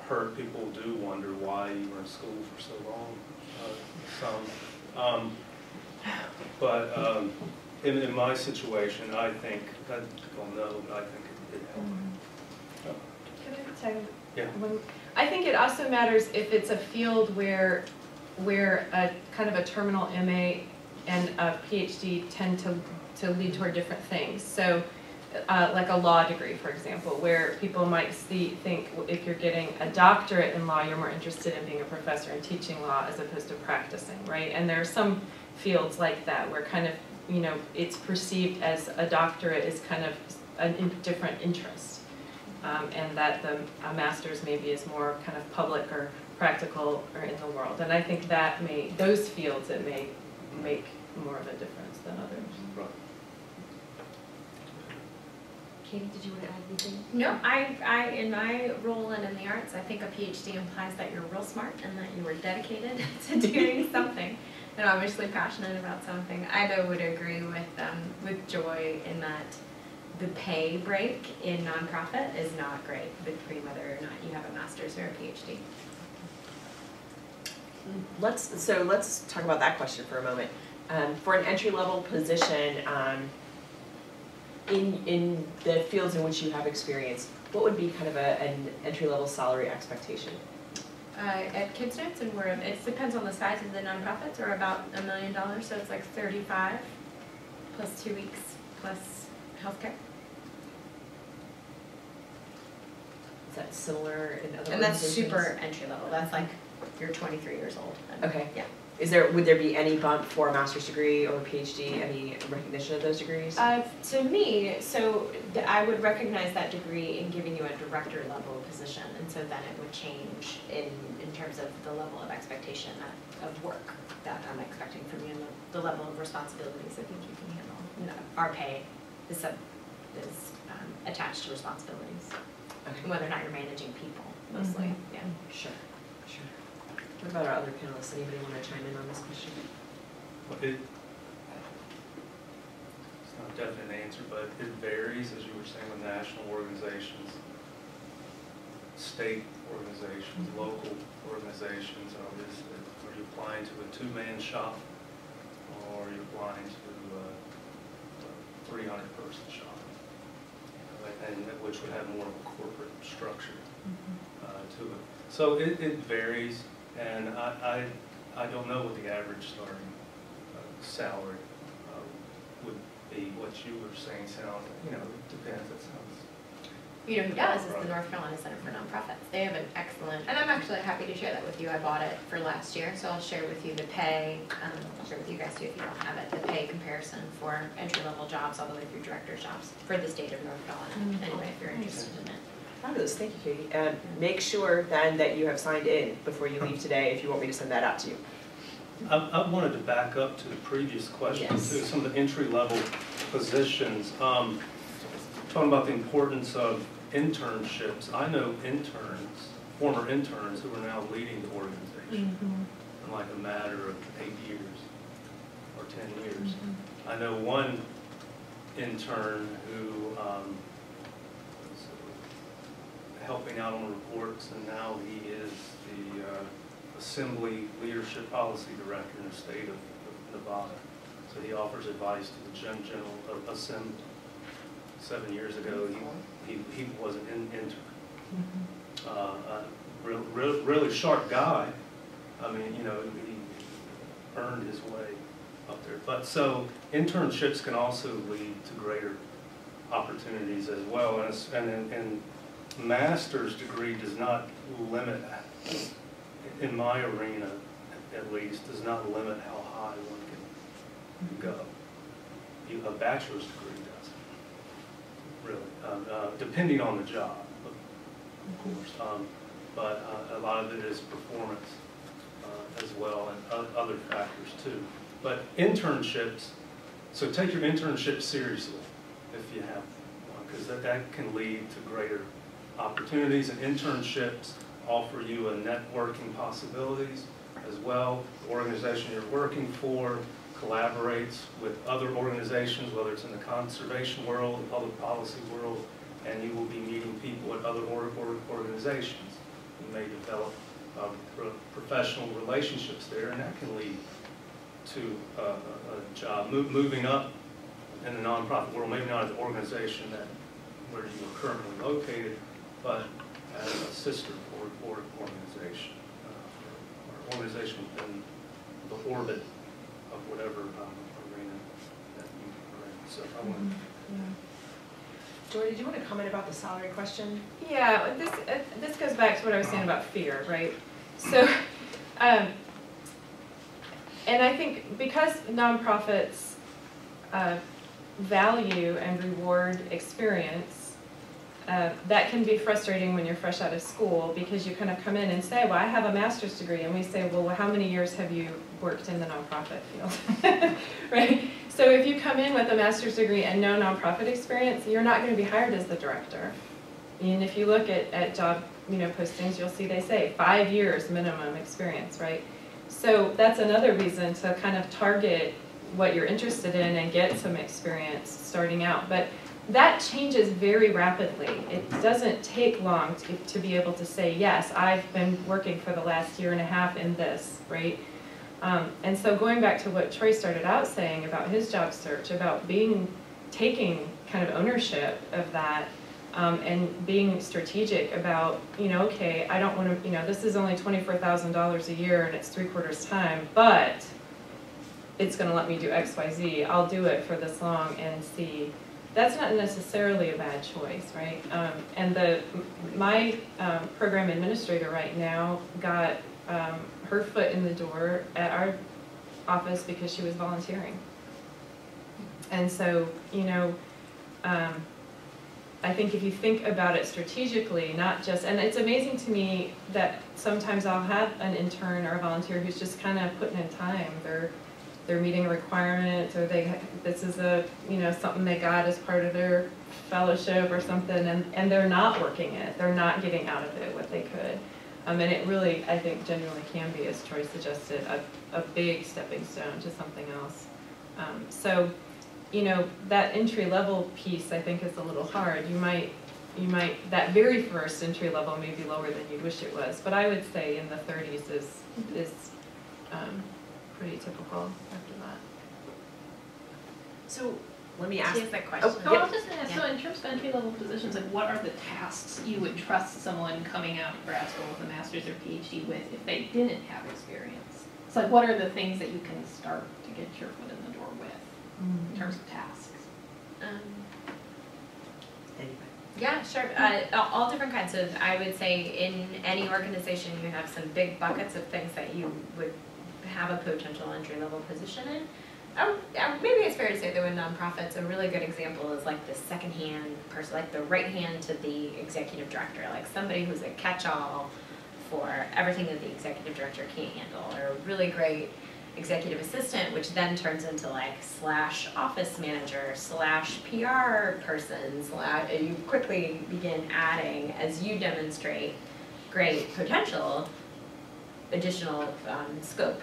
hurt. People do wonder why you were in school for so long. But in my situation, I think, I don't know, but I think it helped. Can I tell you? Yeah. I think it also matters if it's a field where a kind of a terminal MA and a PhD tend to lead toward different things. So like a law degree, for example, where people might think if you're getting a doctorate in law, you're more interested in being a professor and teaching law as opposed to practicing, right? And there are some fields like that where kind of, you know, it's perceived as a doctorate is kind of a different interest. And that a master's maybe is more kind of public or practical or in the world. And I think that those fields, it may make more of a difference than others. Right. Katie, did you want to add anything? No, I in my role and in the arts, I think a PhD implies that you're real smart and that you were dedicated to doing something and obviously passionate about something. I though would agree with Joy in that the pay break in nonprofit is not great between whether or not you have a master's or a PhD. Let's talk about that question for a moment. For an entry-level position, in the fields in which you have experience, what would be kind of an entry-level salary expectation? At Kids Notes, and it depends on the size of the nonprofits, are about $1 million, so it's like 35 plus 2 weeks plus healthcare. Is that similar in other And that's organizations? super entry level. That's like you're 23 years old. Okay. Yeah. Would there be any bump for a master's degree or a PhD, any recognition of those degrees? To me, I would recognize that degree in giving you a director level position, and so then it would change in terms of the level of expectation of work that I'm expecting from you and the level of responsibilities I think you can handle. No, our pay is attached to responsibilities, Okay. whether or not you're managing people mostly. Yeah. Sure. What about our other panelists? Anybody want to chime in on this question? It's not a definite answer, but it varies, as you were saying, with national organizations, state organizations, local organizations. Are you applying to a two-man shop, or are you applying to a 300-person shop, and which would have more of a corporate structure to it. So it varies. And I don't know what the average starting salary would be. What you were saying sounds, it depends. That sounds. You know who does is the North Carolina Center for Nonprofits. They have an excellent, and I'm actually happy to share that with you. I bought it for last year, so I'll share with you the pay. I'll share with you guys too if you don't have it, the pay comparison for entry-level jobs all the way through director jobs for the state of North Carolina. Anyway, if you're interested in it. Fabulous, thank you, Katie. And make sure then that you have signed in before you leave today if you want me to send that out to you. I wanted to back up to the previous question, Yes. to some of the entry-level positions. Talking about the importance of internships. I know former interns who are now leading the organization in like a matter of 8 years or 10 years. I know one intern who was helping out on reports, and now he is the Assembly Leadership Policy Director in the state of Nevada. So So he offers advice to the General Assembly. 7 years ago, he was an intern. Really sharp guy. I mean, you know, he earned his way up there. But so internships can also lead to greater opportunities as well. And master's degree does not limit, in my arena at least, does not limit how high one can go. A bachelor's degree doesn't, really, depending on the job, of course. But a lot of it is performance as well, and other factors too. But internships, so take your internship seriously if you have one, because that can lead to greater opportunities, and internships offer you a networking possibilities as well. The organization you're working for collaborates with other organizations, whether it's in the conservation world, the public policy world, and you will be meeting people at other organizations. You may develop professional relationships there, and that can lead to a job. Moving up in the nonprofit world, maybe not as an organization where you are currently located, but as a sister or organization, or organization within the orbit of whatever arena that you are in. So I want Joy, did you want to comment about the salary question? Yeah, this goes back to what I was saying about fear, right? So, and I think because nonprofits value and reward experience, that can be frustrating when you're fresh out of school, because you kind of come in and say, well, I have a master's degree, and we say, well, how many years have you worked in the nonprofit field, right? So if you come in with a master's degree and no nonprofit experience, you're not going to be hired as the director. And if you look at job postings, you'll see they say 5 years minimum experience, right? So that's another reason to kind of target what you're interested in and get some experience starting out. But that changes very rapidly. It doesn't take long to be able to say, yes, I've been working for the last year and a half in this, right? And so going back to what Troy started out saying about his job search, about taking kind of ownership of that, and being strategic about, okay, I don't want to, this is only $24,000 a year and it's 3/4 time, but it's going to let me do X, Y, Z. I'll do it for this long and see. That's not necessarily a bad choice, right? And my program administrator right now got her foot in the door at our office because she was volunteering. And so, I think if you think about it strategically, not just, and it's amazing to me that sometimes I'll have an intern or a volunteer who's just kind of putting in time. They're meeting a requirement, or this is something they got as part of their fellowship or something, and they're not working it. They're not getting out of it what they could. And it really, I think, genuinely can be, as Troy suggested, a big stepping stone to something else. So, that entry level piece, I think, is a little hard. You might, that very first entry level may be lower than you'd wish it was, but I would say in the 30s is pretty typical after that. So let me ask. She has a question. Oh, I was just gonna ask, so in terms of entry-level positions, like what are the tasks you would trust someone coming out of grad school with a master's or PhD with if they didn't have experience? So like what are the things that you can start to get your foot in the door with in terms of tasks? Yeah, sure. All different kinds of, I would say in any organization you have some big buckets of things that you would have a potential entry-level position in. Maybe it's fair to say that with nonprofits, a really good example is like the second-hand person, like the right hand to the executive director, like somebody who's a catch-all for everything that the executive director can't handle, or a really great executive assistant, which then turns into like /office manager /PR person you quickly begin adding, as you demonstrate great potential, additional scope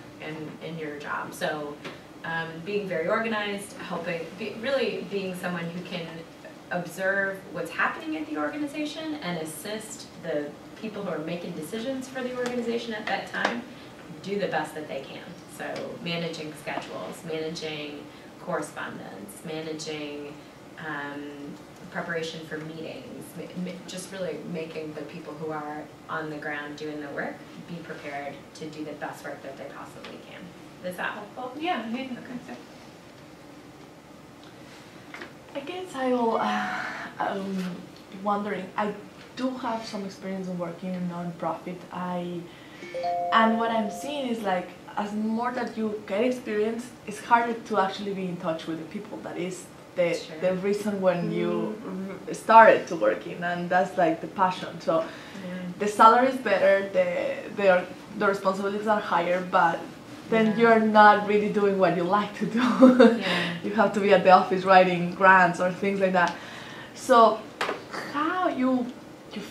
in your job. So being very organized, really being someone who can observe what's happening at the organization and assist the people who are making decisions for the organization at that time, do the best that they can. So managing schedules, managing correspondence, managing preparation for meetings, just really making the people who are on the ground doing the work be prepared to do the best work that they possibly can. Is that helpful? Yeah, okay. I guess I will wondering. I do have some experience in working in non-profit. And what I'm seeing is like as more that you get experience, it's harder to actually be in touch with the people. That is the reason when you started to working, and that's like the passion. So the salary is better, the responsibilities are higher, but then you're not really doing what you like to do. You have to be at the office writing grants or things like that. So how you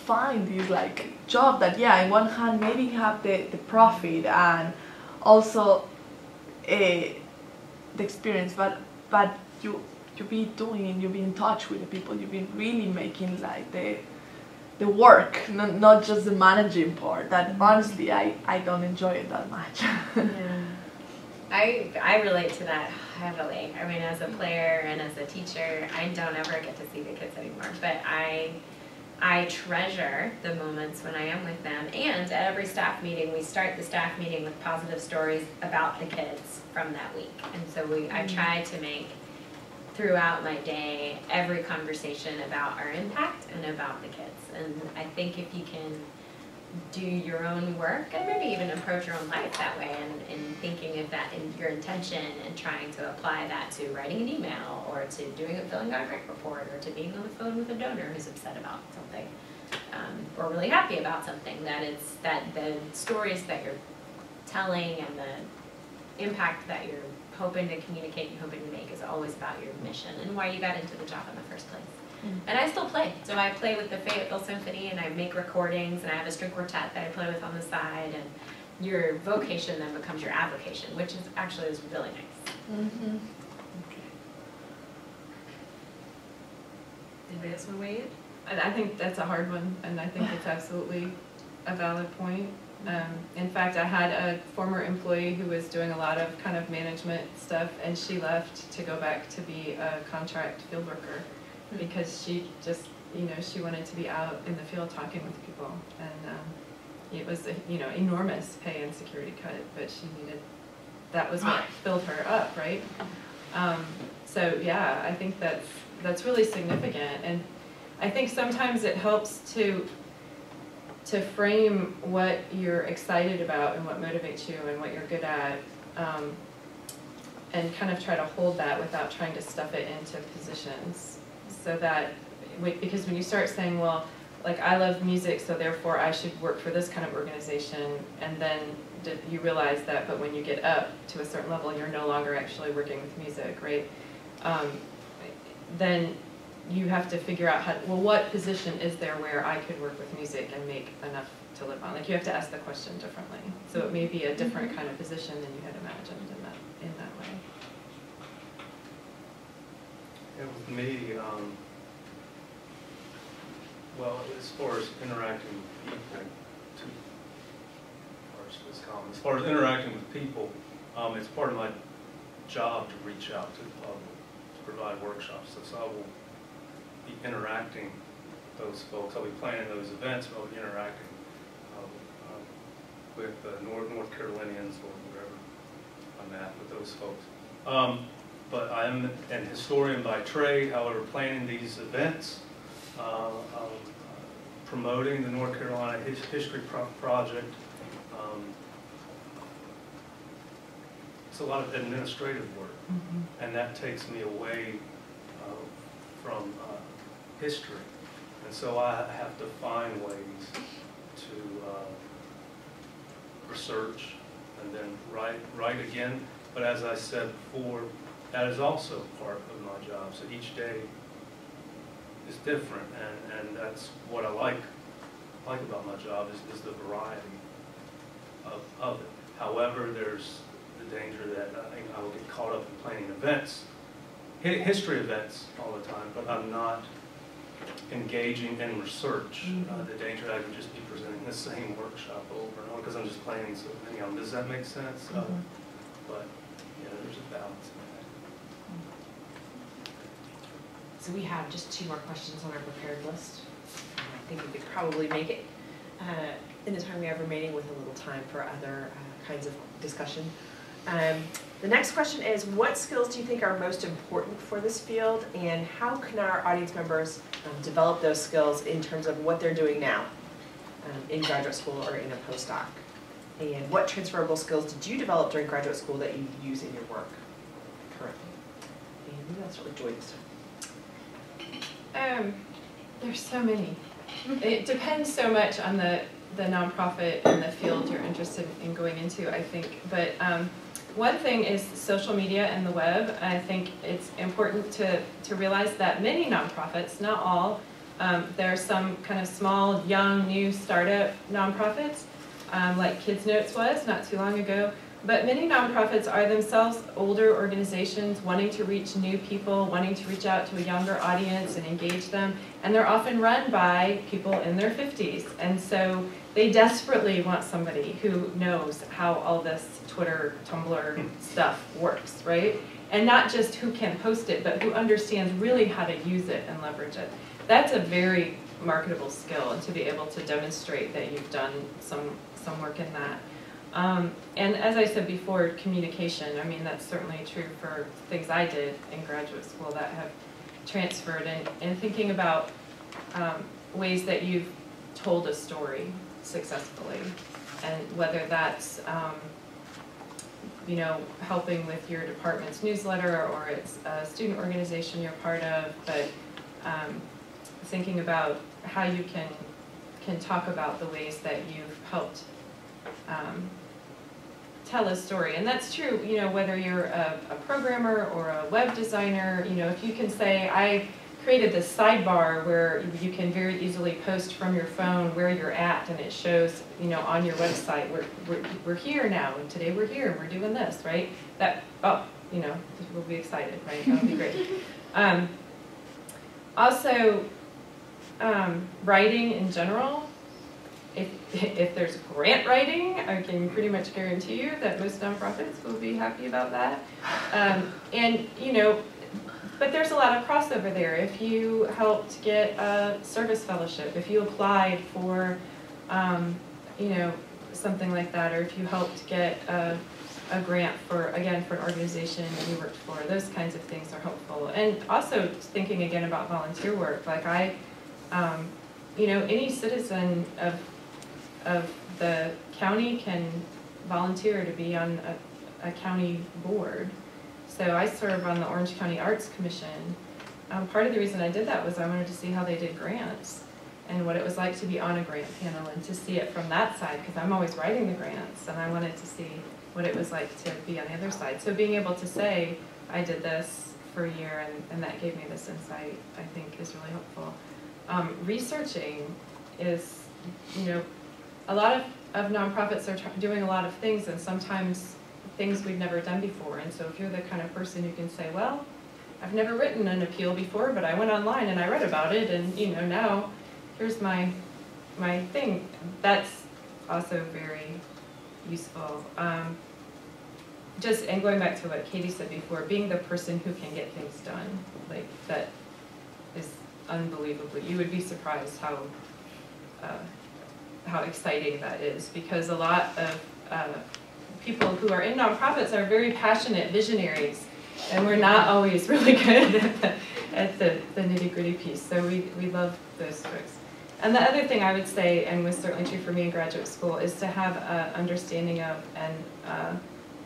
find this like job that in one hand maybe you have the profit and also the experience, but you be doing, you be in touch with the people, you've been really making like the work, not just the managing part. That honestly I don't enjoy it that much. I relate to that heavily. I mean, as a player and as a teacher, I don't ever get to see the kids anymore, but I treasure the moments when I am with them. And at every staff meeting, we start the staff meeting with positive stories about the kids from that week. And so I try to make throughout my day every conversation about our impact and about the kids. And I think if you can do your own work and maybe even approach your own life that way, and thinking of that in your intention and trying to apply that to writing an email or to filling out a grant report or to being on the phone with a donor who's upset about something or really happy about something, that the stories that you're telling and the impact that you're hoping to communicate and hoping to make is always about your mission and why you got into the job in the first place. And I still play. So I play with the Fayetteville Symphony, and I make recordings, and I have a string quartet that I play with on the side, and your vocation then becomes your avocation, which is really nice. Anybody else want to weigh in? I think that's a hard one, and I think it's absolutely a valid point. In fact, I had a former employee who was doing a lot of kind of management stuff, and she left to go back to be a contract field worker because she just, she wanted to be out in the field talking with people, and it was a, enormous pay and security cut, but she needed, that was what filled her up, right? So yeah, I think that's really significant, and I think sometimes it helps to frame what you're excited about and what motivates you and what you're good at, and kind of try to hold that without trying to stuff it into positions. So that, because when you start saying, well, like I love music, so therefore I should work for this kind of organization, and then you realize that, but when you get up to a certain level, you're no longer actually working with music, right? Then you have to figure out what position is there where I could work with music and make enough to live on? Like you have to ask the question differently. So it may be a different kind of position than you had imagined in that way. Yeah, with me, well, as far as interacting with people, as far as interacting with people, it's part of my job to reach out to the public, to provide workshops. So I will be interacting with those folks. I'll be planning those events, but I'll be interacting with North Carolinians or wherever I'm at with those folks. But I am an historian by trade. However, planning these events, promoting the North Carolina History Project, it's a lot of administrative work, and that takes me away from history. And so I have to find ways to research and then write again. But as I said before, that is also part of my job. So each day is different, and that's what I like about my job is the variety of it. However, there's the danger that I will get caught up in planning events, history events all the time, but I'm not engaging in research. The danger I would just be presenting the same workshop over and over because I'm just planning so many of them. Does that make sense? But yeah, there's a balance in that. So we have just 2 more questions on our prepared list. I think we could probably make it in the time we have remaining with a little time for other kinds of discussion. The next question is, what skills do you think are most important for this field, and how can our audience members develop those skills in terms of what they're doing now in graduate school or in a postdoc? And what transferable skills did you develop during graduate school that you use in your work currently? And maybe I'll start with Joy this time. There's so many. It depends so much on the nonprofit and the field you're interested in going into, I think. But one thing is social media and the web. I think it's important to realize that many nonprofits, not all, there are some kind of small, young, new startup nonprofits, like Kids Notes was not too long ago. But many nonprofits are themselves older organizations wanting to reach new people, wanting to reach out to a younger audience and engage them. And they're often run by people in their 50s. And so they desperately want somebody who knows how all this Twitter, Tumblr stuff works, right? And not just who can post it, but who understands really how to use it and leverage it. That's a very marketable skill, and to be able to demonstrate that you've done some work in that. And as I said before, communication, I mean, that's certainly true for things I did in graduate school that have transferred, and thinking about ways that you've told a story successfully, and whether that's you know, helping with your department's newsletter, or it's a student organization you're part of, but thinking about how you can talk about the ways that you've helped tell a story. And that's true, you know, whether you're a programmer or a web designer. You know, if you can say, I created this sidebar where you can very easily post from your phone where you're at, and it shows, you know, on your website, we're here now, and today we're here, and we're doing this, right? That, oh, you know, we'll be excited, right? That'll be great. Also, writing in general. If there's grant writing, I can pretty much guarantee you that most nonprofits will be happy about that. And, you know, but there's a lot of crossover there. If you helped get a service fellowship, if you applied for, you know, something like that, or if you helped get a grant for, again, for an organization that you worked for, those kinds of things are helpful. And also thinking again about volunteer work, like you know, any citizen of the county can volunteer to be on a county board. So I serve on the Orange County Arts Commission. Part of the reason I did that was I wanted to see how they did grants and what it was like to be on a grant panel, and to see it from that side, because I'm always writing the grants, and I wanted to see what it was like to be on the other side. So being able to say, I did this for a year, and that gave me this insight, I think is really helpful. Researching is, you know, a lot of nonprofits are doing a lot of things, and sometimes things we've never done before. And so if you're the kind of person who can say, well, I've never written an appeal before, but I went online and I read about it, and, you know, now here's my thing, that's also very useful. And going back to what Katie said before, being the person who can get things done, like, that is unbelievably, you would be surprised how exciting that is, because a lot of people who are in nonprofits are very passionate visionaries, and we're not always really good at the nitty-gritty piece. So we love those folks. And the other thing I would say, and was certainly true for me in graduate school, is to have an understanding of and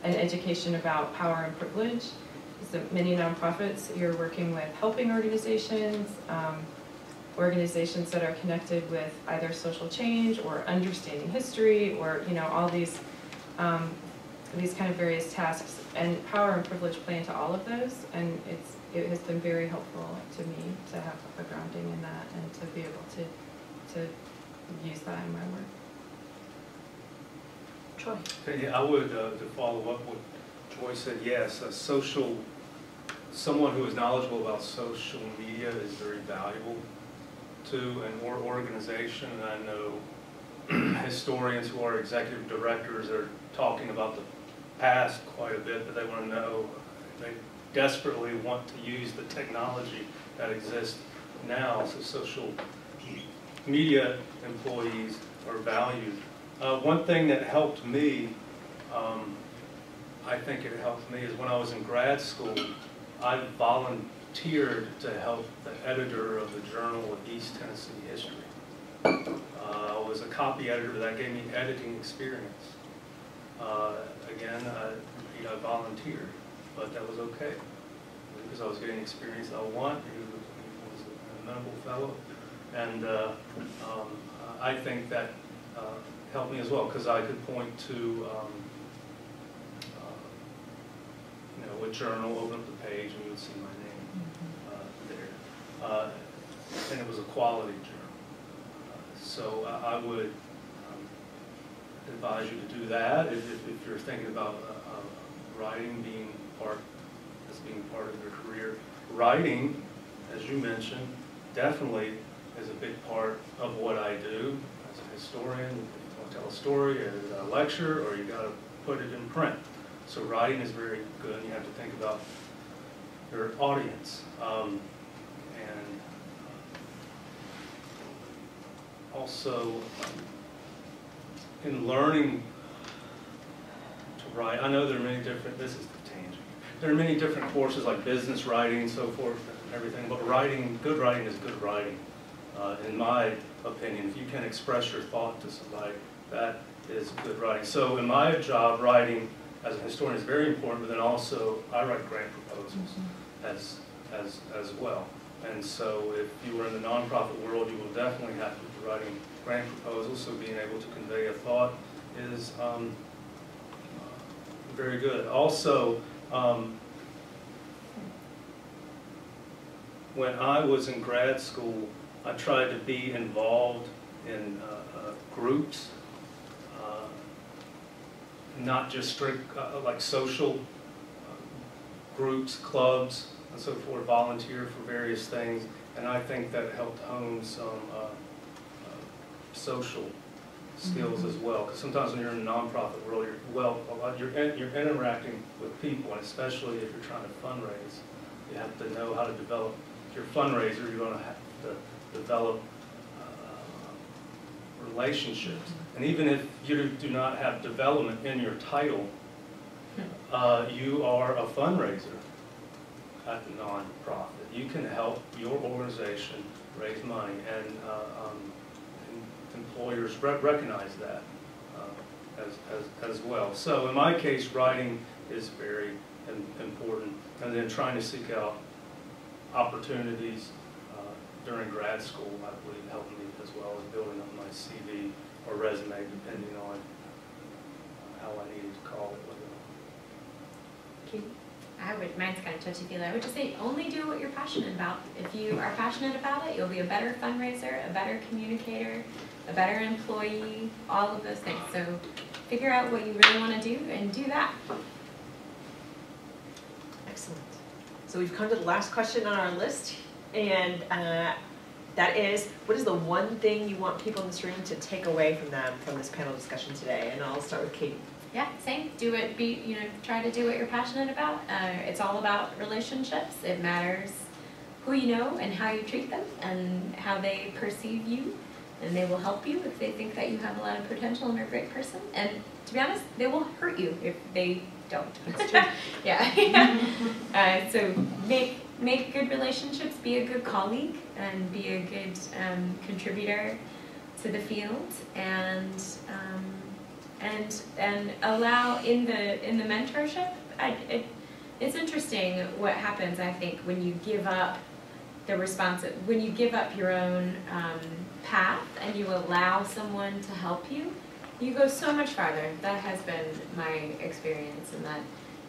an education about power and privilege. So many nonprofits, you're working with helping organizations, organizations that are connected with either social change or understanding history, or, you know, all these kind of various tasks, and power and privilege play into all of those, and it has been very helpful to me to have a grounding in that, and to be able to use that in my work. Troy? Okay, I would, to follow up what Joy said, yes, someone who is knowledgeable about social media is very valuable to an organization, and I know historians who are executive directors are talking about the past quite a bit, but they want to know, they desperately want to use the technology that exists now, so social media employees are valued. One thing that helped me, I think it helped me, is when I was in grad school, I volunteered to help the editor of the Journal of East Tennessee History. I was a copy editor, but that gave me editing experience. Again, I volunteered, but that was okay because I was getting experience I want. He was an amenable fellow, and I think that helped me as well because I could point to a journal, open up the page, and you would see my name there. And it was a quality journal. So I would advise you to do that if you're thinking about writing being part of your career. Writing, as you mentioned, definitely is a big part of what I do as a historian. If you want to tell a story, a lecture, or you got to put it in print. So writing is very good. You have to think about your audience. And also, in learning to write, I know there are many different, this is the tangent. There are many different courses like business writing and so forth and everything, but writing, good writing is good writing. In my opinion, if you can express your thought to somebody, that is good writing. So in my job, writing as a historian is very important, but then also I write grant proposals as well. And so if you were in the nonprofit world, you will definitely have to be writing grant proposals, so being able to convey a thought is very good. Also, when I was in grad school, I tried to be involved in groups, not just strict like social groups, clubs, and so forth, volunteer for various things, and I think that helped hone some social skills as well. Because sometimes when you're in the nonprofit world, you're interacting with people, and especially if you're trying to fundraise, you have to know how to develop. If you're a fundraiser, you're going to have to develop relationships. And even if you do not have development in your title, you are a fundraiser at the nonprofit. You can help your organization raise money, and employers recognize that as well. So in my case, writing is very important, and then trying to seek out opportunities during grad school, I believe, helped me as well as building up my CV or resume, depending on how I needed to call it. Mine's kind of touchy-feely. I would just say only do what you're passionate about. If you are passionate about it, you'll be a better fundraiser, a better communicator, a better employee, all of those things. So figure out what you really want to do and do that. Excellent. So we've come to the last question on our list, and that is, what is the one thing you want people in this room to take away from this panel discussion today? And I'll start with Katie. Yeah, same. Do it. Try to do what you're passionate about. It's all about relationships. It matters who you know and how you treat them and how they perceive you, and they will help you if they think that you have a lot of potential and are a great person. And to be honest, they will hurt you if they don't. That's true. Yeah. So make good relationships. Be a good colleague and be a good contributor to the field, and allow in the mentorship. It's interesting what happens, I think, when you give up when you give up your own path and you allow someone to help you, you go so much farther. That has been my experience, in that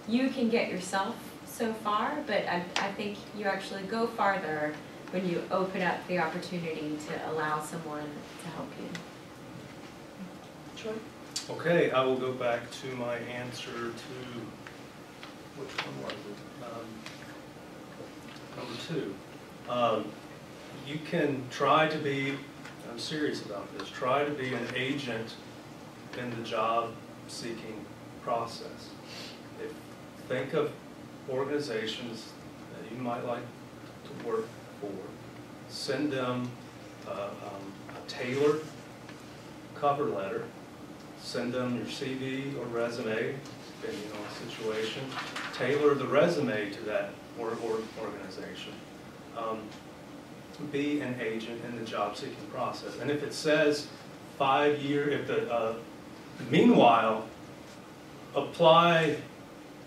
you can get yourself so far, but I think you actually go farther when you open up the opportunity to allow someone to help you. Troy? Okay, I will go back to my answer to, which one was it? Number 2. you can try to be, I'm serious about this, try to be an agent in the job seeking process. Think of organizations that you might like to work for. Send them a tailored cover letter. Send them your CV or resume, depending on the situation. Tailor the resume to that organization. Be an agent in the job seeking process. And if it says 5 year, meanwhile, apply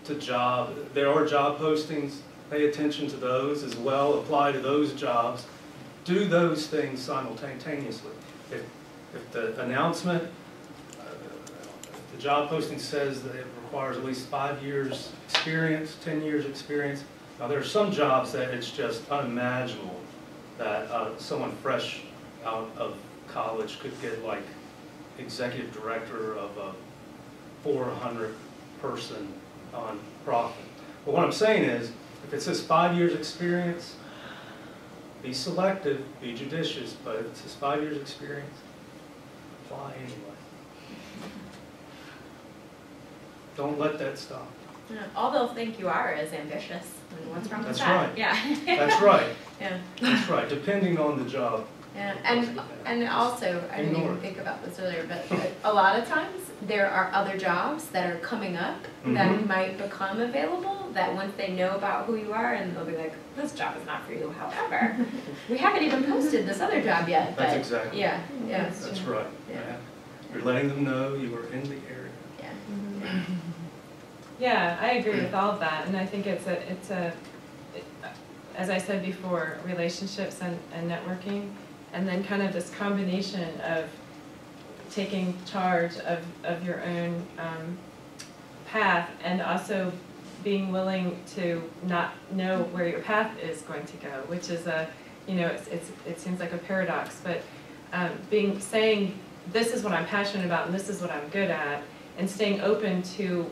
to job, there are job postings, pay attention to those as well, apply to those jobs, do those things simultaneously. If the announcement, if the job posting says that it requires at least 5 years experience, 10 years experience, now there are some jobs that it's just unimaginable that someone fresh out of college could get like executive director of a 400-person non-profit. But what I'm saying is, if it says 5 years experience, be selective, be judicious, but if it says 5 years experience, apply anyway. Don't let that stop. All they'll think you are is ambitious. And what's wrong with That's that? right. Yeah. That's right. Yeah. That's right, depending on the job. Yeah, and also, I didn't Ignore even it. think about this earlier, but a lot of times there are other jobs that are coming up that Mhm. might become available, that once they know about who you are, and they'll be like, this job is not for you, however, we haven't even posted this other job yet, but That's exactly. yeah, yeah. That's right. Yeah. You're letting them know you are in the area. Yeah. Yeah, I agree with all of that, and I think as I said before, relationships and networking, and then kind of this combination of taking charge of your own path, and also being willing to not know where your path is going to go, which is it seems like a paradox, but saying this is what I'm passionate about and this is what I'm good at, and staying open to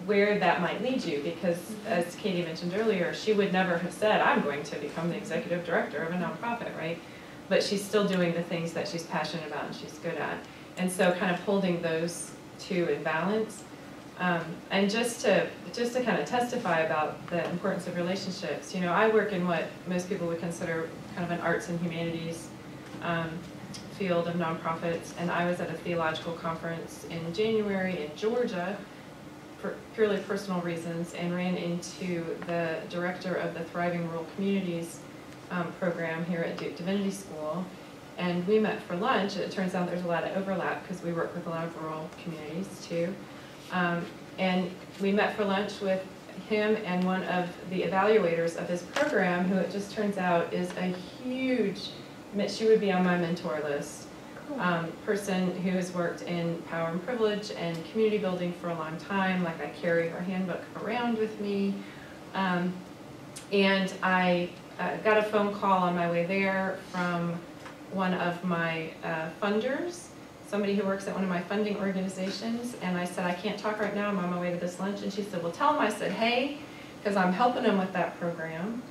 where that might lead you, because as Katie mentioned earlier, she would never have said, I'm going to become the executive director of a nonprofit, right? But she's still doing the things that she's passionate about and she's good at. And so kind of holding those two in balance. And just to kind of testify about the importance of relationships, I work in what most people would consider kind of an arts and humanities field of nonprofits, and I was at a theological conference in January in Georgia for purely personal reasons, and ran into the director of the Thriving Rural Communities program here at Duke Divinity School, and we met for lunch. It turns out there's a lot of overlap because we work with a lot of rural communities too. And we met for lunch with him and one of the evaluators of his program, who it just turns out is a huge, she would be on my mentor list, person who has worked in power and privilege and community building for a long time. Like, I carry her handbook around with me. And I got a phone call on my way there from one of my funders, somebody who works at one of my funding organizations, and I said, I can't talk right now, I'm on my way to this lunch. And she said, well, tell him I said, hey, because I'm helping him with that program.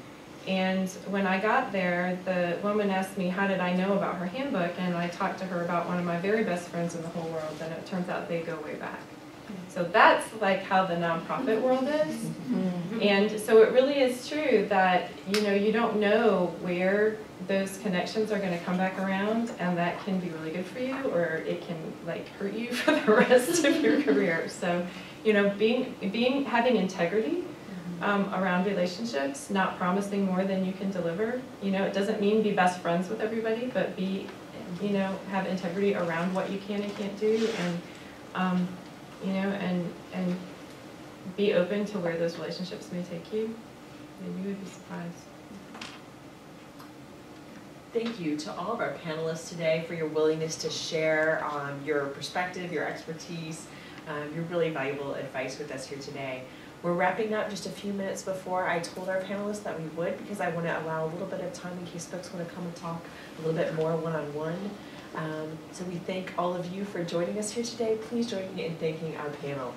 And when I got there, the woman asked me, how did I know about her handbook? And I talked to her about one of my very best friends in the whole world, and it turns out they go way back. So that's like how the nonprofit world is. And so it really is true that, you don't know where those connections are going to come back around, and that can be really good for you, or it can like hurt you for the rest of your career. So, having integrity around relationships, not promising more than you can deliver. It doesn't mean be best friends with everybody, but have integrity around what you can and can't do, and and be open to where those relationships may take you. And you would be surprised. Thank you to all of our panelists today for your willingness to share your perspective, your expertise, your really valuable advice with us here today. We're wrapping up just a few minutes before I told our panelists that we would, because I want to allow a little bit of time in case folks want to come and talk a little bit more one-on-one. So we thank all of you for joining us here today. Please join me in thanking our panel.